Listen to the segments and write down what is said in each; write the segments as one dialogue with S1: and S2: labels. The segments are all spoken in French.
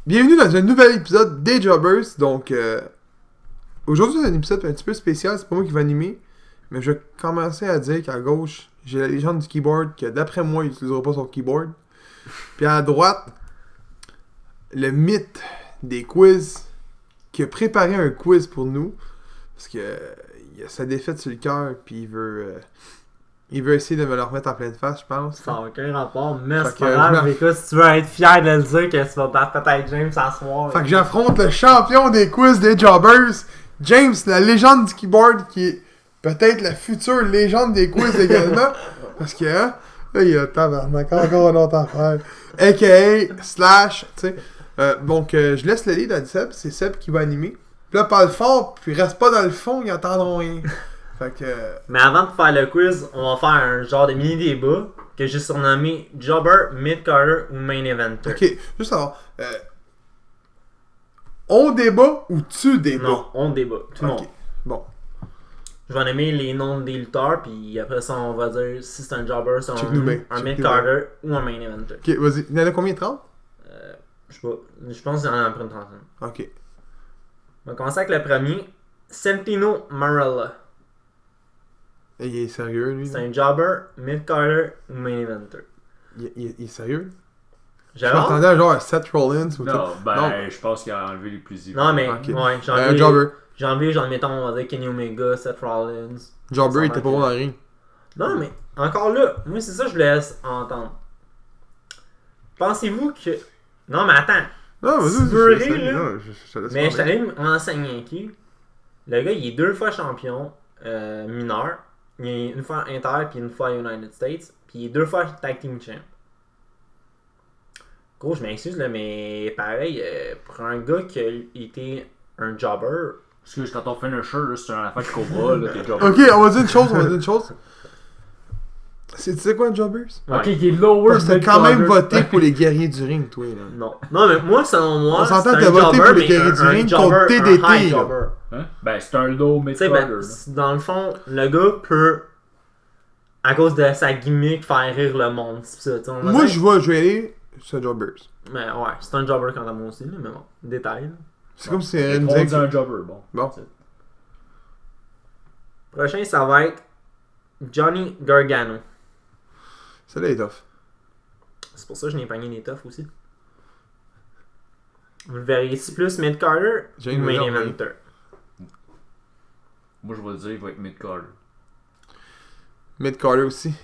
S1: Bienvenue dans un nouvel épisode des Jobbers. Donc, aujourd'hui, c'est un épisode un petit peu spécial. C'est pas moi qui vais animer. Mais je vais commencer à dire qu'à gauche, j'ai la légende du keyboard que d'après moi, il n'utilisera pas son keyboard. Puis à droite, le mythe des quiz qui a préparé un quiz pour nous. Parce que il a sa défaite sur le cœur. Puis il veut essayer de me le remettre en pleine face, je pense.
S2: Ça n'a aucun rapport, mais
S1: Fait
S2: c'est
S1: que,
S2: pas grave. Écoute, si tu veux être fier de le dire que tu vas battre peut-être James ce soir.
S1: Fait que j'affronte le champion des quiz des Jobbers, James, la légende du keyboard, qui est peut-être la future légende des quiz également. Parce que, hein, là, il y a tabarnak, encore longtemps à faire. A.K.A. Slash, tu sais. Donc, je laisse le lead à Seb, c'est Seb qui va animer. Puis là, parle fort, puis reste pas dans le fond, ils entendront rien. Fait que...
S2: Mais avant de faire le quiz, on va faire un genre de mini-débat que j'ai surnommé Jobber, Mid-Carter ou Main Eventer.
S1: Ok, juste savoir. On débat ou tu débats?
S2: Non, on débat, tout le
S1: Ok,
S2: monde.
S1: bon.
S2: Je vais nommer les noms des lutteurs, puis après ça, on va dire si c'est un Jobber, c'est
S1: Check-nous bien,
S2: un
S1: check-nous
S2: Mid-Carter ou un Main Eventer.
S1: Ok, vas-y. Il y en a combien, 30?
S2: Je sais pas, je pense qu'il y en a après une trentaine.
S1: Ok.
S2: On va commencer avec le premier, Santino Marella.
S1: Il est sérieux, lui?
S2: C'est un Jobber, Mid-Carter ou Main Eventer.
S1: Il est sérieux? Je
S2: Gérard?
S1: m'attendais à genre à Seth Rollins ou
S3: Non,
S1: tout.
S3: ben,
S1: Non.
S3: je pense qu'il a enlevé les plus évidents.
S2: Non, mais
S1: Ok.
S2: ouais,
S1: Un Jobber.
S2: j'ai enlevé, genre, mettons, on va dire Kenny Omega, Seth Rollins.
S1: Jobber, il était pas bon dans le ring.
S2: Non, mais encore là, moi, c'est ça que je laisse entendre. Pensez-vous que. Non, mais attends.
S1: Non, vas-y,
S2: Tu veux
S1: je te
S2: rire,
S1: laisse-
S2: là?
S1: non, je te laisse
S2: Mais je suis
S1: parler.
S2: allé m'enseigner qui. Le gars, il est 2 fois champion mineur. Il est une fois Inter puis une fois United States. Puis il est 2 fois Tag Team Champ. Gros, je m'excuse, là, mais pareil, pour un gars qui a été un jobber.
S3: Parce que quand on fait un shirt, c'est une affaire de Cobra, là, t'es jobber.
S1: Ok, on va dire une chose. Tu sais quoi, Jobbers?
S3: Ok, qui est lower.
S1: Parce que t'as quand même voté pour les guerriers du ring, toi, là.
S2: Non. Non, mais moi, selon moi,
S1: On s'entend
S2: c'est
S1: que t'as
S2: un
S1: voté
S2: jobber,
S1: pour les
S2: mais
S1: guerriers du
S2: un
S1: ring
S2: jobber,
S1: contre
S2: un
S1: TDT,
S2: high
S1: là.
S2: jobber.
S3: Hein? Ben, c'est un low
S2: Tu sais,
S3: mid-carter.
S2: ben, dans le fond, le gars peut, à cause de sa gimmick, faire rire le monde. C'est ça, tu sais, on va
S1: Moi,
S2: dire.
S1: je vais aller sur Jobbers.
S2: Mais ouais, c'est un jobber quant à moi aussi, là, mais bon, détail. Là.
S1: C'est comme si
S3: On
S1: elle me
S3: dit
S1: disait
S3: un
S1: que...
S3: jobber, bon.
S1: Bon.
S2: Prochain, ça va être Johnny Gargano.
S1: Ça là est tough.
S2: C'est pour ça que je n'ai pogné des toughs aussi. Vous le verrez ici plus Mid-Carter
S1: J'ai
S2: ou
S1: une
S2: Main
S1: raison,
S2: Eventer.
S3: Moi, je vais le dire, il va être mid-carter.
S1: Mid-Carter aussi.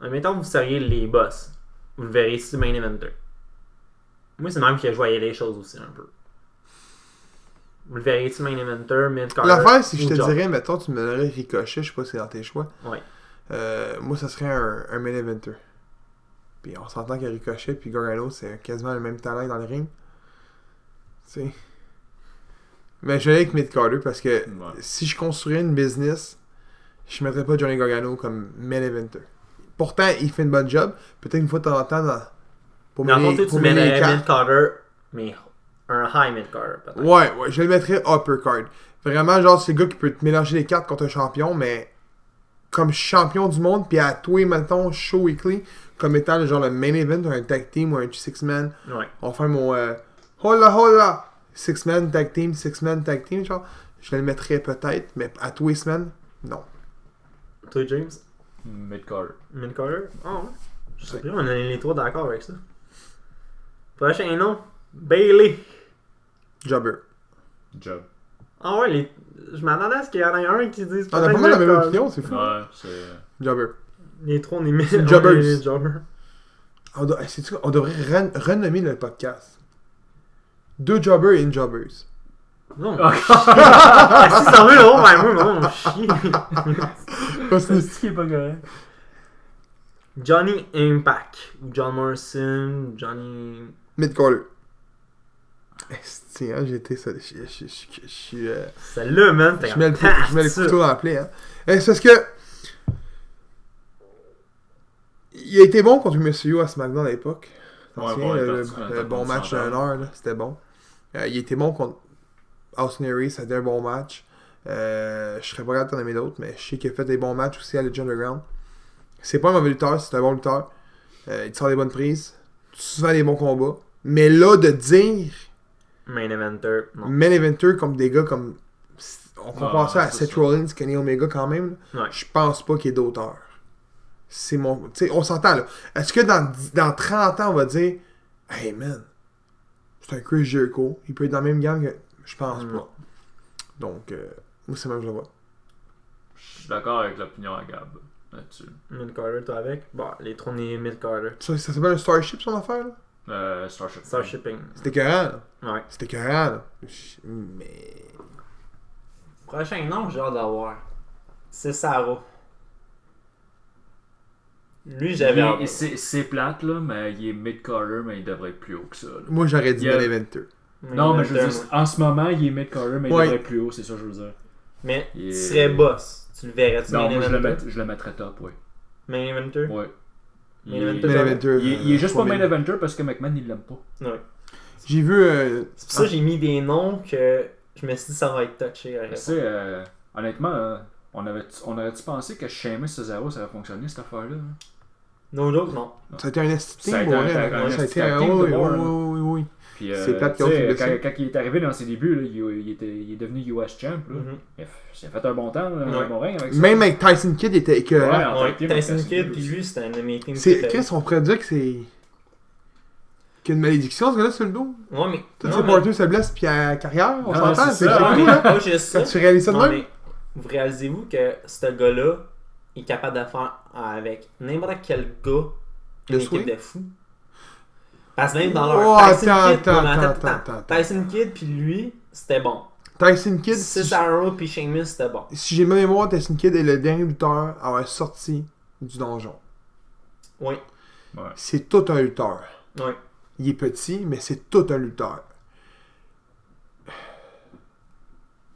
S2: Admettons que vous seriez les boss. Vous le verrez ici Main Eventer. Moi, c'est même que je voyais les choses aussi un peu. Vous le verrez ici Main Eventer, Mid-Carter.
S1: L'affaire, si je
S2: ou
S1: te
S2: Job.
S1: dirais, mettons, tu me donnerais Ricochet, je sais pas si c'est dans tes choix.
S2: Ouais.
S1: Moi, ça serait un main eventer. Puis on s'entend que Ricochet puis Gargano, c'est quasiment le même talent dans le ring. Tu sais. Mais je vais aller avec Mid-Carter parce que si je construisais une business, je mettrais pas Johnny Gargano comme main eventer. Pourtant, il fait une bonne job. Peut-être une fois de temps en temps pour
S2: Dans le fond,
S1: mener
S2: tu mets
S1: les cartes.
S2: Mid-Carter, mais un high Mid-Carter peut-être.
S1: Ouais, je le mettrais upper card. Vraiment, genre, c'est le gars qui peut te mélanger les cartes contre un champion, mais comme champion du monde, puis à toi, mettons, show weekly, comme étant genre le main event, un tag team ou un 6-man.
S2: Ouais.
S1: On fait mon hola hola 6-man tag team, 6-man tag team, genre. Je le mettrais peut-être, mais à tous les semaines, non.
S2: Toi, James?
S3: Mid-carter.
S2: Mid-Carter? Ah ouais. Je sais plus, on est les trois d'accord avec ça. Prochain nom, Bailey.
S1: Jobber.
S3: Job.
S2: Ah ouais, je m'attendais à ce qu'il y en ait un qui dise
S1: On a pas mal la même
S2: Mid-Carter.
S1: opinion, c'est fou.
S3: Ouais, c'est.
S1: Jobber.
S2: Les trois, on est
S1: C'est Jobbers.
S2: on est les jobbers.
S1: Sais-tu quoi? On devrait renommer le podcast. 2 jobbers et une jobbers.
S2: Non. Ah, si ça veut, oh, ben moi, mon chien.
S1: Parce que-
S3: C'est ce qui est pas correct.
S2: Johnny Impact. Ou John Morrison. Johnny.
S1: Mid-Carter. Esti, hein, j'ai été ça. Je suis.
S2: Celle-là, man, t'es
S1: Je mets le couteau dans la plaie, hein. C'est parce que. Il a été bon contre Monsieur à SmackDown à l'époque. T'en
S3: Ouais,
S1: souviens,
S3: ouais,
S1: le bon match d'un heure, là, c'était bon. Il était bon contre Austin Aries, c'était un bon match. Je serais pas capable d'en nommer d'autres, mais je sais qu'il a fait des bons matchs aussi à Legend Underground. C'est pas un mauvais lutteur, c'est un bon lutteur. Il te sort des bonnes prises. Souvent des bons combats. Mais là, de dire
S2: Main eventer, non.
S1: main eventer comme des gars comme. On compare ça à
S3: c'est
S1: Seth
S3: ça.
S1: Rollins, Kenny Omega quand même. Là.
S2: Ouais.
S1: Je pense pas qu'il y ait d'auteur. C'est mon. Tu sais, on s'entend là. Est-ce que dans 30 ans, on va dire hey man, c'est un Chris Jericho, il peut être dans la même gamme que. Je pense
S2: Non.
S1: pas. Donc, moi, c'est même que je le vois.
S3: Je suis d'accord avec l'opinion à Gab là-dessus.
S2: Mid Carter, toi avec? Bon, les trônes Mid Carter.
S1: Ça s'appelle un Starship son affaire là?
S3: Starship.
S2: Starshipping.
S1: C'était écœurant là.
S2: Ouais.
S1: C'était écœurant là. Mais.
S2: Prochain nom, j'ai hâte d'avoir. C'est Sarah. Lui, j'avais hâte.
S3: C'est plate, là, mais il est mid-carter, mais il devrait être plus haut que ça. Là.
S1: Moi, j'aurais dit
S3: Yeah.
S1: main eventer.
S3: Non, mais je veux dire, en ce moment, il est mid-carter, mais il
S1: Ouais.
S3: devrait être plus haut, c'est ça que je veux dire.
S2: Mais
S3: Il
S2: tu
S3: est-
S2: serais boss. Tu le verrais-tu
S3: Non,
S2: main
S3: moi,
S2: eventer?
S3: je le mettrais top, oui.
S2: Main eventer?
S3: Ouais.
S2: Main
S3: Il,
S2: eventer.
S1: Main eventer.
S3: il est juste pas
S1: 3000.
S3: main eventer parce que McMahon, il l'aime pas.
S2: Ouais.
S1: J'ai vu.
S2: C'est pour ça que j'ai mis des noms que je me suis dit ça va être touché à
S3: Tu
S2: répondre.
S3: sais, honnêtement, on aurait-tu pensé que Sheamus Cesaro, ça avait fonctionné, cette affaire-là? Hein?
S2: No joke, non.
S1: Ça a été un esti
S3: Ça a
S1: team,
S3: été un
S1: ouais,
S3: tag-
S1: ouais,
S3: un
S1: ça a été
S3: tag
S1: un.
S3: team
S1: Oui,
S3: de
S1: oui,
S3: bord,
S1: oui,
S3: là.
S1: oui, oui.
S3: Puis,
S1: C'est plate
S3: tu
S1: qu'ils ont
S3: sais,
S1: fait blesser.
S3: quand il est arrivé dans ses débuts, là, il est devenu US Champ. Là.
S2: Mhm.
S3: Il a fait un bon temps, là,
S2: Ouais.
S3: un bon règne avec ça.
S1: Même avec Tyson Kidd, il était
S3: Ouais,
S1: écœurant.
S3: en
S2: Ouais,
S3: tag team,
S2: Tyson
S3: avec
S2: Kidd,
S3: Tyson
S2: puis
S3: Kidd
S2: lui, c'était un de mes teams
S1: C'est.
S2: préférés.
S1: Chris, on pourrait dire que c'est. Qu'il y a une malédiction, ce gars-là, sur le dos.
S2: Ouais, mais.
S1: Tous
S2: non,
S1: ses
S2: mais-
S1: partners se blessent, puis à carrière, on
S3: Non,
S1: s'entend.
S3: c'est
S1: C'est
S3: ça,
S1: fou,
S3: ouais.
S1: là.
S2: Pas juste ça.
S1: Quand tu réalises ça de
S2: Non,
S1: même.
S2: mais vous réalisez-vous que ce gars-là est capable de faire avec n'importe quel gars une
S1: Le
S2: équipe
S1: swing?
S2: de fous? Parce que même dans
S1: Oh,
S2: leur Tyson
S1: attends,
S2: Kidd,
S1: attends,
S2: non, mais
S1: attends.
S2: Tyson Kidd puis lui, c'était bon.
S1: Tyson Kidd,
S2: Cesaro puis Sheamus, c'était bon.
S1: si j'ai ma mémoire, Tyson Kidd est le dernier lutteur à avoir sorti du donjon.
S2: Oui,
S3: Ouais.
S1: C'est tout un lutteur.
S2: oui.
S1: Il est petit, mais c'est tout un lutteur.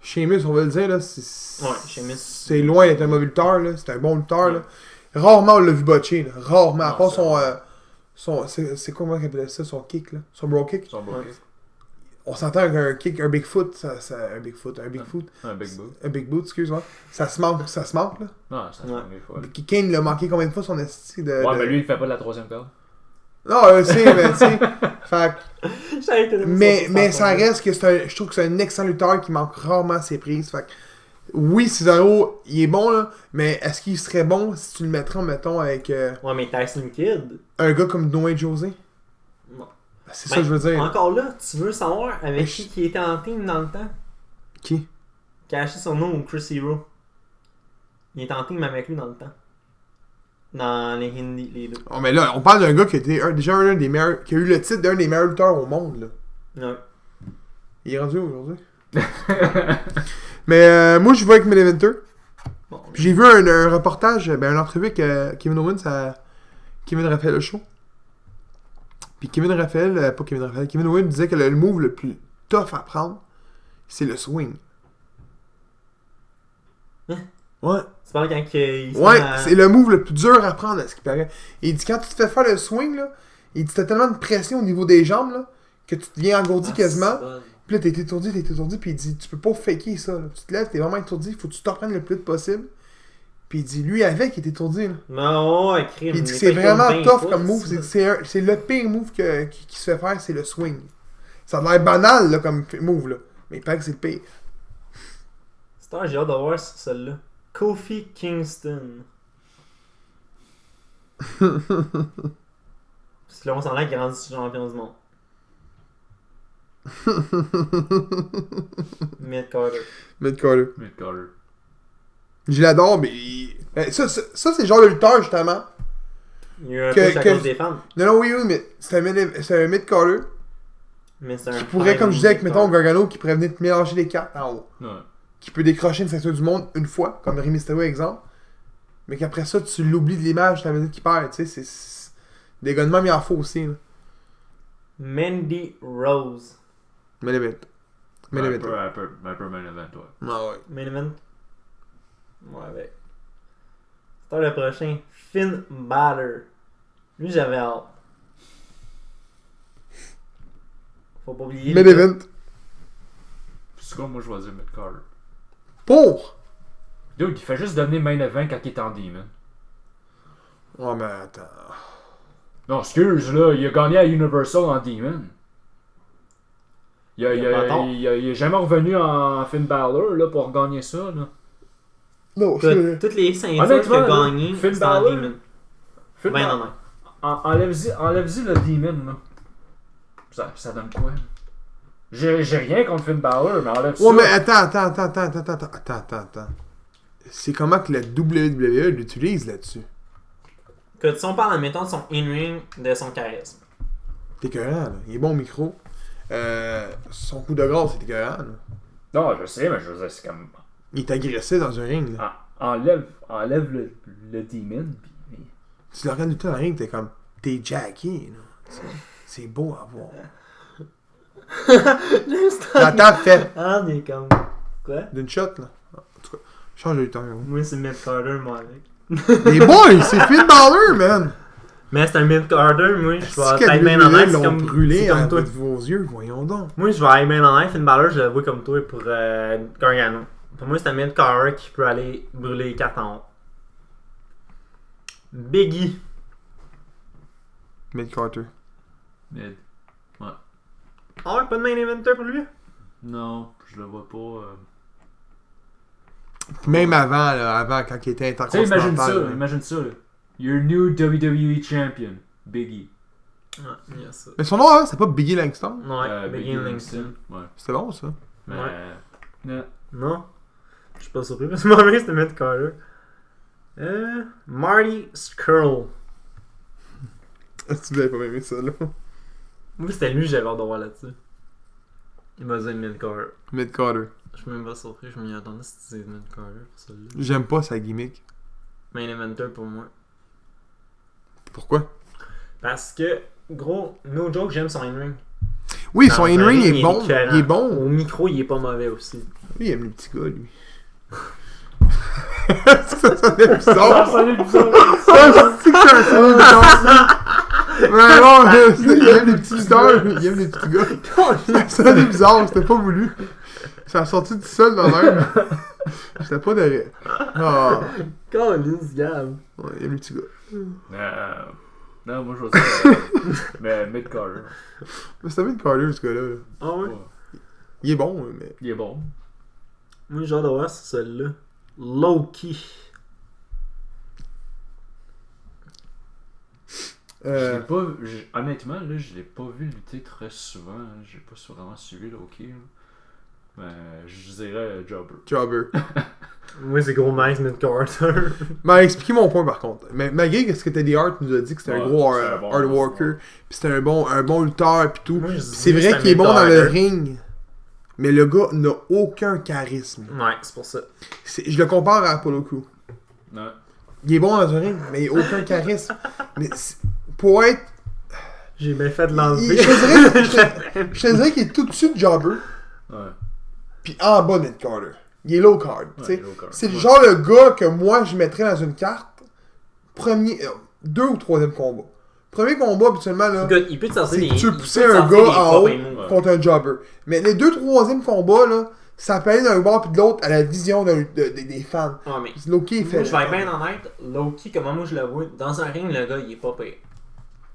S1: Sheamus, on va le dire, là,
S2: Ouais, Sheamus.
S1: c'est loin d'être un mauvais lutteur, là. C'est un bon lutteur,
S2: Ouais.
S1: là. Rarement on l'a vu botcher, là. Rarement. À
S3: Non,
S1: part
S3: c'est
S1: son.
S3: vrai.
S1: C'est comment on appelle ça, son kick, là. Son bro kick.
S3: Son beau
S2: Ouais.
S3: kick.
S1: On s'entend qu'un kick, un Bigfoot, un Bigfoot,
S3: Un big boot.
S1: un Big Boot, excuse-moi. Ça se manque, là.
S3: Non, ça se
S2: Ouais.
S3: fait des fois.
S1: Kane l'a manqué combien de fois son esti de.
S3: Ouais,
S1: de-
S3: mais lui, il fait pas de la troisième corde.
S1: Non, je sais, mais tu sais. Fait que-
S2: J'avais été
S1: mais ça reste que je trouve que c'est un excellent lutteur qui manque rarement ses prises. Fait que, oui, Cesaro, il est bon, là, mais est-ce qu'il serait bon si tu le mettrais, mettons, avec
S2: Ouais, mais Tyson Kidd.
S1: un gars comme Dwayne José?
S2: Non.
S1: C'est ça que je veux dire.
S2: Encore là, tu veux savoir avec
S1: Mais
S2: qui était en team dans le temps?
S1: Qui?
S2: Qui a acheté son nom au Chris Hero. Il était en team avec lui dans le temps. Dans les Hindi, les deux.
S1: Oh, mais là, on parle d'un gars qui était déjà un des meilleurs, qui a eu le titre d'un des meilleurs lutteurs au monde, là.
S2: Ouais.
S1: Il est rendu où aujourd'hui? Mais moi, je vais avec Meleventer.
S2: Bon,
S1: Puis j'ai vu un reportage, une entrevue avec Kevin Owens à Kevin Raphaël Show. Puis Kevin Owens disait que le move le plus tough à prendre, c'est le swing.
S2: Hein?
S1: Ouais.
S2: tu parles quand il se
S1: Ouais,
S2: met à-
S1: c'est le move le plus dur à prendre, à ce qui paraît. Il dit quand tu te fais faire le swing, là, il dit t'as tellement de pression au niveau des jambes, là, que tu deviens engourdi
S2: Ah,
S1: quasiment.
S2: c'est bon.
S1: Puis là, t'es étourdi, puis il dit, tu peux pas faker ça, là. Tu te lèves, t'es vraiment étourdi, faut que tu te reprennes le plus vite possible. Puis il dit, lui, avec, il est étourdi, là.
S2: Non, ouais, crime.
S1: Puis il dit,
S2: mais
S1: c'est
S2: pas
S1: vraiment
S2: comme 20
S1: tough
S2: pouces,
S1: comme move,
S2: ça.
S1: c'est le pire move qui se fait faire, c'est le swing. Ça a l'air banal, là, comme move, là. Mais il paraît que c'est le pire.
S2: Star, j'ai hâte de voir celle-là. Kofi Kingston. Parce que là, on s'en a qui est rendu champion du monde. Mid Carter.
S1: Mid-Carter.
S3: Mid-Carter.
S1: Je l'adore, mais... Ça, c'est le genre de lutteur, justement.
S2: Il y a eu un
S1: Que-
S2: push à
S1: que-
S2: cause des femmes.
S1: Non, oui, mais c'est un mid-Carter
S2: Mais c'est un
S1: qui pourrait, comme je disais avec, mettons, Gargano, qui pourrait venir te mélanger les cartes en haut.
S3: Ouais.
S1: Qui peut décrocher une ceinture du monde une fois, comme Rey Mysterio, exemple. Mais qu'après ça, tu l'oublies de l'image, la minute qu'il perd, tu sais, c'est... Des gars de même, il en faut aussi, là.
S2: Mandy Rose.
S1: Main event. Main
S3: Un
S1: event.
S3: peu main event, ouais.
S1: Ah ouais.
S2: Main event. Ouais, avec. Star le prochain. Finn Balor. Lui, j'avais hâte. Faut pas oublier.
S1: Main
S2: le-
S1: event.
S3: C'est quoi, moi, je vais dire Mid-Carter.
S1: Pour!
S3: Dude, il fait juste devenir main event quand il est en Demon.
S1: Oh, mais attends.
S3: Non, excuse, là, il a gagné à Universal en Demon. Il est jamais revenu en Finn Balor là, pour gagner ça. Là.
S1: Non, c'est vrai.
S2: Toutes les ceintures
S3: Honnêtement,
S2: qu'il a
S3: là,
S2: gagnées,
S3: Finn
S2: c'est en
S3: Balor,
S2: Demon.
S3: Finn
S2: Ben
S3: Balor-
S2: non, non.
S3: Enlève-y le Demon. Là. Ça donne quoi? Là? J'ai rien contre Finn Balor, mais enlève ça.
S1: Ouais, mais attends. C'est comment que la WWE l'utilise là-dessus?
S2: Que si on parle, admettons, de son in-ring, de son charisme.
S1: T'es écœurant, là. Il est bon au micro. Son coup de grâce, c'est écœurant, là.
S3: Non, je sais, mais je veux dire, c'est comme.
S1: Il est agressé dans un ring, là.
S3: Enlève le Demon. Puis...
S1: Tu le regardes du tout dans le ring, t'es comme... T'es Jackie, là. C'est beau à voir. La table fait
S2: Ah, on est comme. Quoi?
S1: d'une shot, là. En tout cas, change de lutteur, gros.
S2: Moi, c'est Mid Carter, moi, avec.
S1: Les boys, c'est Finn Balor, man!
S2: Mais c'est un Mid Carter, moi, je
S1: Si
S2: vais
S1: que
S2: être bien honnête, c'est
S1: l'ont
S2: comme,
S1: brûlé
S2: c'est comme
S1: à
S2: toi.
S1: vos yeux, voyons donc.
S2: Moi, je vais être bien honnête, Finn Balor, je le vois comme toi pour Gargano. Pour moi, c'est un Mid Carter qui peut aller brûler les cartes en haut. Biggie.
S1: Mid Carter.
S3: Mid.
S2: Ah ouais, pas de main eventer pour lui?
S3: Non, je le vois pas.
S1: Même avant, quand il était
S3: Tu sais,
S1: intercontinental.
S3: imagine ça. Là. Your new WWE Champion, Biggie.
S2: Ouais, il y a ça.
S1: Mais son nom, hein, c'est pas Biggie Langston?
S2: Ouais, Biggie Langston.
S3: Ouais.
S1: C'était bon, ça.
S3: Mais.
S2: Ouais. Non? Je suis pas surpris parce que moi, c'était Mid Carter. Marty Skrull.
S1: Est-ce que vous avez pas aimé ça, là?
S2: Moi, c'était lui, j'avais hâte de voir là-dessus. Il m'a dit Mid Carter.
S1: Mid Carter.
S2: Je suis même pas surpris, je m'y attendais si tu disais Mid Carter pour celui-là.
S1: J'aime pas sa gimmick.
S2: Main eventer pour moi.
S1: Pourquoi?
S2: Parce que, gros, no joke, j'aime son in-ring.
S1: Oui,
S2: Dans
S1: son
S2: un
S1: in-ring
S2: ring,
S1: est bon.
S2: écœurant.
S1: Il est bon.
S2: Au micro, il est pas mauvais aussi.
S1: Lui, il aime les petits gars, lui. Ça sonnait bizarre.
S3: Salut, bizarre.
S1: Ça, c'est que ça sonnait bizarre. Mais non, il aime les petits lutteurs. Il aime les petits gars. Ça sonnait bizarre, c'était pas voulu. Ça a sorti tout seul dans l'air. J'étais pas derrière. Ah.
S2: Calice, Gab.
S1: Ouais, il aime les petits gars.
S3: Non, moi je veux dire. Mais Mid Carter.
S1: Mais c'était bien Carter, ce gars-là. Là.
S2: Ah ouais?
S1: Il est bon, mais.
S3: Il est bon.
S2: Moi, j'ai hâte de voir c'est celle-là. Loki.
S3: Honnêtement, là, je l'ai pas vu lutter très souvent. Hein. J'ai pas vraiment suivi Loki. Là. Mais je dirais Jobber.
S1: Jobber.
S2: Moi, c'est gros Max Mid Carter.
S1: Mais expliquez mon point par contre. Mais malgré ce que Teddy Hart nous a dit que c'était un gros
S3: c'est un bon
S1: hard worker, puis c'était un bon lutteur pis tout.
S2: Moi, je
S1: Pis
S2: dis
S1: c'est
S2: que
S1: vrai
S2: un
S1: qu'il est bon
S2: Mid
S1: dans le
S2: Carter.
S1: ring. Mais le gars n'a aucun charisme.
S2: Ouais, c'est pour ça.
S1: Je le compare à Apollo Crew.
S3: Ouais.
S1: Il est bon dans un ring, mais il n'a aucun charisme. Mais pour être.
S2: J'ai bien fait de
S1: Je
S2: l'enlever.
S1: te dirais qu'il est tout dessus de Jobber,
S3: Ouais.
S1: puis en bas de Mid Carter. Il est low card. tu sais.
S3: low card.
S1: C'est le genre le gars que moi je mettrais dans une carte. Deux ou troisième combat. Premier combat, habituellement, là.
S2: Écoute, il peut te sortir
S1: C'est
S2: des.
S1: que tu
S2: il peut
S1: poussais
S2: te
S1: un
S2: sortir
S1: gars
S2: des
S1: en
S2: pas
S1: haut
S2: bien moves.
S1: contre un jobber. Mais les deux troisièmes combats, là, ça peut aller d'un bord puis de l'autre à la vision des fans.
S2: Ouais, mais.
S1: Loki, il fait.
S2: Moi, je vais être bien honnête. Loki, comment moi je le vois, dans un ring, le gars, il est pas pire.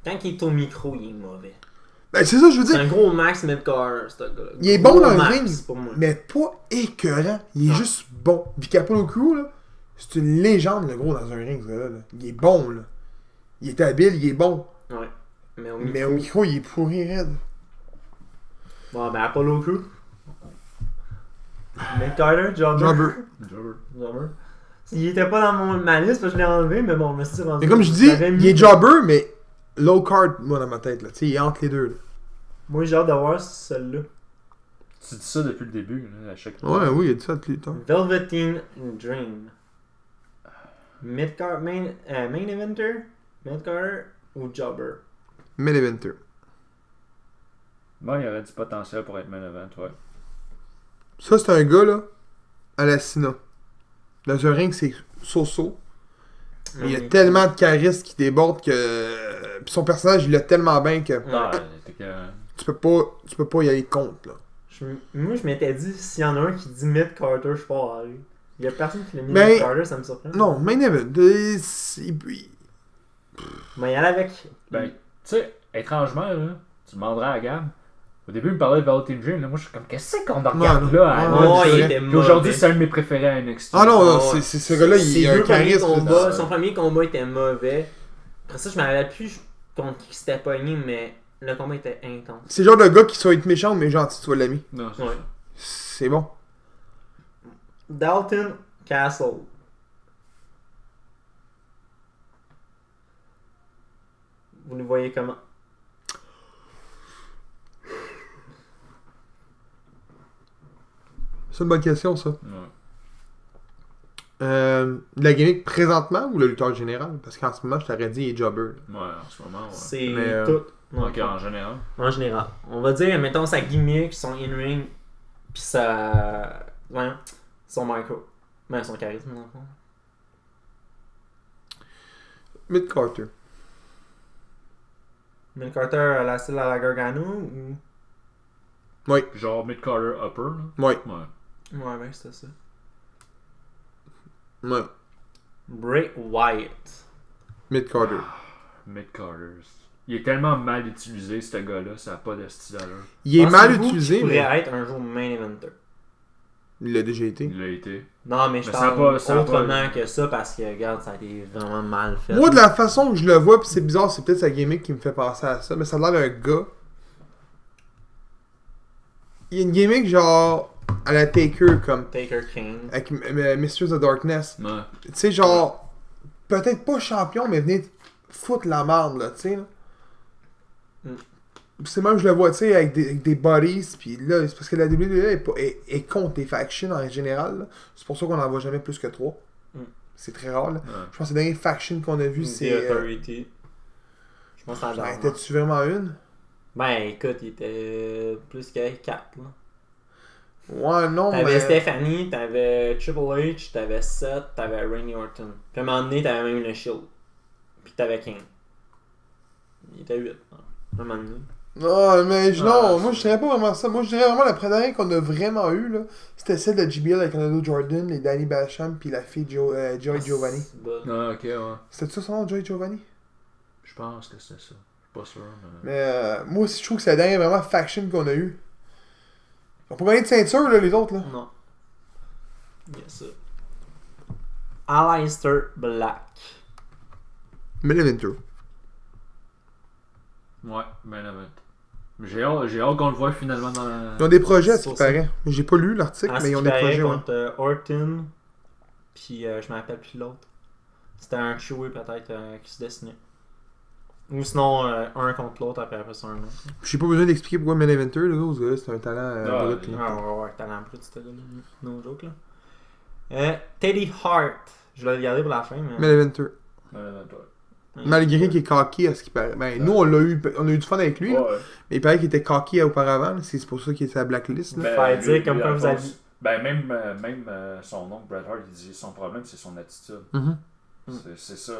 S2: Quand il est au micro, il est mauvais.
S1: Ben, c'est ça, je veux
S2: C'est
S1: dire.
S2: un gros Max Mid-Carter, ce gars-là.
S1: Il est
S2: Gros
S1: bon dans le
S2: Max,
S1: ring,
S2: pour moi.
S1: mais pas écœurant. Il est
S2: Non.
S1: juste bon. Puis Apollo Crew, là, c'est une légende, le gros, dans un ring, ce gars-là. Là. Il est bon, là. Il est habile, il est bon.
S2: Ouais. Mais au
S1: Mais
S2: micro.
S1: au micro, il est pourri raide.
S2: Bon, ben Apollo Crew. Mid-Carter, Jobber.
S1: Jobber.
S2: Jobber. Il était pas dans ma liste parce que je l'ai enlevé, mais bon, je me suis rendu.
S1: Mais comme je dis,
S2: l'avais mis.
S1: il est jobber, mais low card, moi, dans ma tête, là. Tu sais, il est entre les deux, là.
S2: Moi, j'ai hâte de voir celle-là.
S3: Tu dis ça depuis le début, là, à chaque fois.
S1: Ouais, oui, il a dit ça tout le temps.
S2: Velveteen Dream. Mid-Carter, main eventer, Mid-Carter ou Jobber?
S1: Main eventer.
S3: Bon, il y aurait du potentiel pour être main event, ouais.
S1: Ça, c'est un gars, là, à la Sina. Dans un ring, c'est so-so. Mais il a tellement de charisme qui déborde que. Puis son personnage, il l'a tellement bien que
S3: Ah, t'es que...
S1: tu peux pas y aller contre, là.
S2: Moi, je m'étais dit, s'il y en a un qui dit Mid-Carter, je suis pas à aller. Il y a personne qui l'a mis
S1: Mais-
S2: Mid-Carter, ça me surprend.
S1: Non, main event.
S2: Mais il y en a avec.
S3: Ben, tu sais, étrangement, là, tu demanderais à Gab, Au début, il me parlait de Velveteen Dream. Là, moi, je suis comme, qu'est-ce qu'on regarde
S1: Non,
S3: là?
S1: non.
S3: Hein?
S2: Oh,
S1: c'est
S2: il
S1: vrai.
S2: était
S3: Puis aujourd'hui,
S2: mauvais.
S3: c'est un de mes préférés à NXT.
S1: Ah non,
S2: Ah,
S1: c'est
S2: ouais.
S1: ce gars-là,
S2: Ses
S1: il a un
S2: deux premiers
S1: charisme.
S2: combats, son premier combat était mauvais. Après ça, je me rappelle plus contre qui c'était pogné, mais le combat était intense.
S1: C'est le genre de gars qui soit être méchant mais gentil, tu vas l'aimer.
S3: Non, c'est
S2: Ouais.
S3: ça.
S1: C'est bon.
S2: Dalton Castle. Vous le voyez comment?
S1: C'est une bonne question, ça.
S3: Ouais.
S1: La gimmick présentement ou le lutteur général? Parce qu'en ce moment, je t'aurais dit, il est jobber.
S3: Ouais, en ce moment, ouais.
S2: C'est
S1: Mais,
S2: tout. Non,
S3: Ok, en général.
S2: En général. On va dire, mettons, sa gimmick, son in-ring, pis sa... Ouais, son micro. Ben, son charisme, dans le fond.
S1: Mid Carter.
S2: Mil Carter à la style à la Gargano ou...
S3: Genre mid-carter upper, là.
S1: Ouais.
S3: Ouais.
S2: Ouais, ben, c'était ça.
S1: Ouais.
S2: Bray Wyatt.
S1: Mid Carter.
S3: Mid-carters. Il est tellement mal utilisé, ce gars-là, ça n'a pas de style à l'heure.
S1: Il est mal
S2: Pensez-vous
S1: utilisé,
S2: qu'il pourrait
S1: mais
S2: être un jour main eventer.
S1: il l'a déjà été.
S3: Il l'a été.
S2: Non, mais je
S3: Mais ça a
S2: parle
S3: pas- ça a
S2: autrement
S3: pas-
S2: que ça parce que, regarde, ça a été vraiment mal fait.
S1: Moi, de la façon que je le vois, pis c'est bizarre, c'est peut-être sa gimmick qui me fait penser à ça, mais ça a l'air d'un gars. Il y a une gimmick genre à la Taker, comme
S2: Taker King.
S1: avec Mistress of Darkness.
S3: Ouais.
S1: Tu sais, genre, peut-être pas champion, mais venez foutre la merde, là, tu sais. Là.
S2: Mm.
S1: C'est même, je le vois, tu sais, avec des buddies, pis là, c'est parce que la WWE est contre les factions en général, là. C'est pour ça qu'on en voit jamais plus que 3.
S2: Mm.
S1: C'est très rare, là.
S3: Ouais.
S1: Je pense que la dernière faction qu'on a vue, c'est.
S2: The Authority. Je pense que c'est la
S1: Ben,
S2: dernière.
S1: t'as-tu vraiment une?
S2: Ben, écoute, il était plus que 4, là.
S1: Ouais, non,
S2: T'avais
S1: mais.
S2: Stephanie, t'avais Triple H, t'avais Seth, t'avais Randy Orton. Puis à un moment donné, t'avais même le Shield. Puis t'avais King. Il était 8. À un moment donné.
S1: Non, mais non,
S3: Ah,
S1: moi je dirais pas vraiment ça. Moi je dirais vraiment la première qu'on a vraiment eu, là, c'était celle de JBL avec Ronaldo Jordan, les Danny Basham, puis la fille Joy Giovanni.
S2: C'est bon.
S3: Ah, ok, ouais.
S1: C'était ça son nom, Joy Giovanni?
S3: Je pense que c'était ça. Je suis pas sûr, mais.
S1: Mais moi aussi je trouve que c'est la dernière vraiment faction qu'on a eu. Ils ont pas gagné de ceinture, là, les autres, là.
S2: Non. Bien sûr. Aleister Black.
S1: Millimeter.
S3: Ouais, ben avant. J'ai hâte qu'on le voit finalement dans la.
S1: Ils ont des projets, à ce
S2: C'est
S1: qui
S2: ça.
S1: paraît. J'ai pas lu l'article,
S2: Ah,
S1: mais ils ont
S2: ce
S1: des
S2: qui paraît
S1: projets, ouais.
S2: contre Orton. Puis je me rappelle plus l'autre. C'était un QA peut-être qui se dessinait. Ou sinon un contre l'autre après ça un autre.
S1: J'ai pas besoin d'expliquer pourquoi Millimeter, là, ce gars-là, c'est un talent
S3: Ah,
S1: brut,
S3: il-
S1: là.
S2: Ah ouais, ouais, talent brut, c'était là. No joke là. Teddy Hart. Je vais le garder pour la fin, mais.
S1: Millimeter.
S3: Ouais, avant toi.
S1: Malgré qu'il est cocky à ce qui paraît. Ben, nous, on a eu du fun avec lui, là.
S3: Ouais.
S1: Mais il paraît qu'il était cocky auparavant, là. C'est pour ça qu'il était à la blacklist, là.
S2: Faire dire comme
S3: lui,
S2: quoi
S3: dans
S2: vous
S3: le
S2: avez-
S3: fond, Ben, même son oncle Bret Hart, il dit son problème, c'est son attitude.
S1: Mhm.
S3: C'est ça.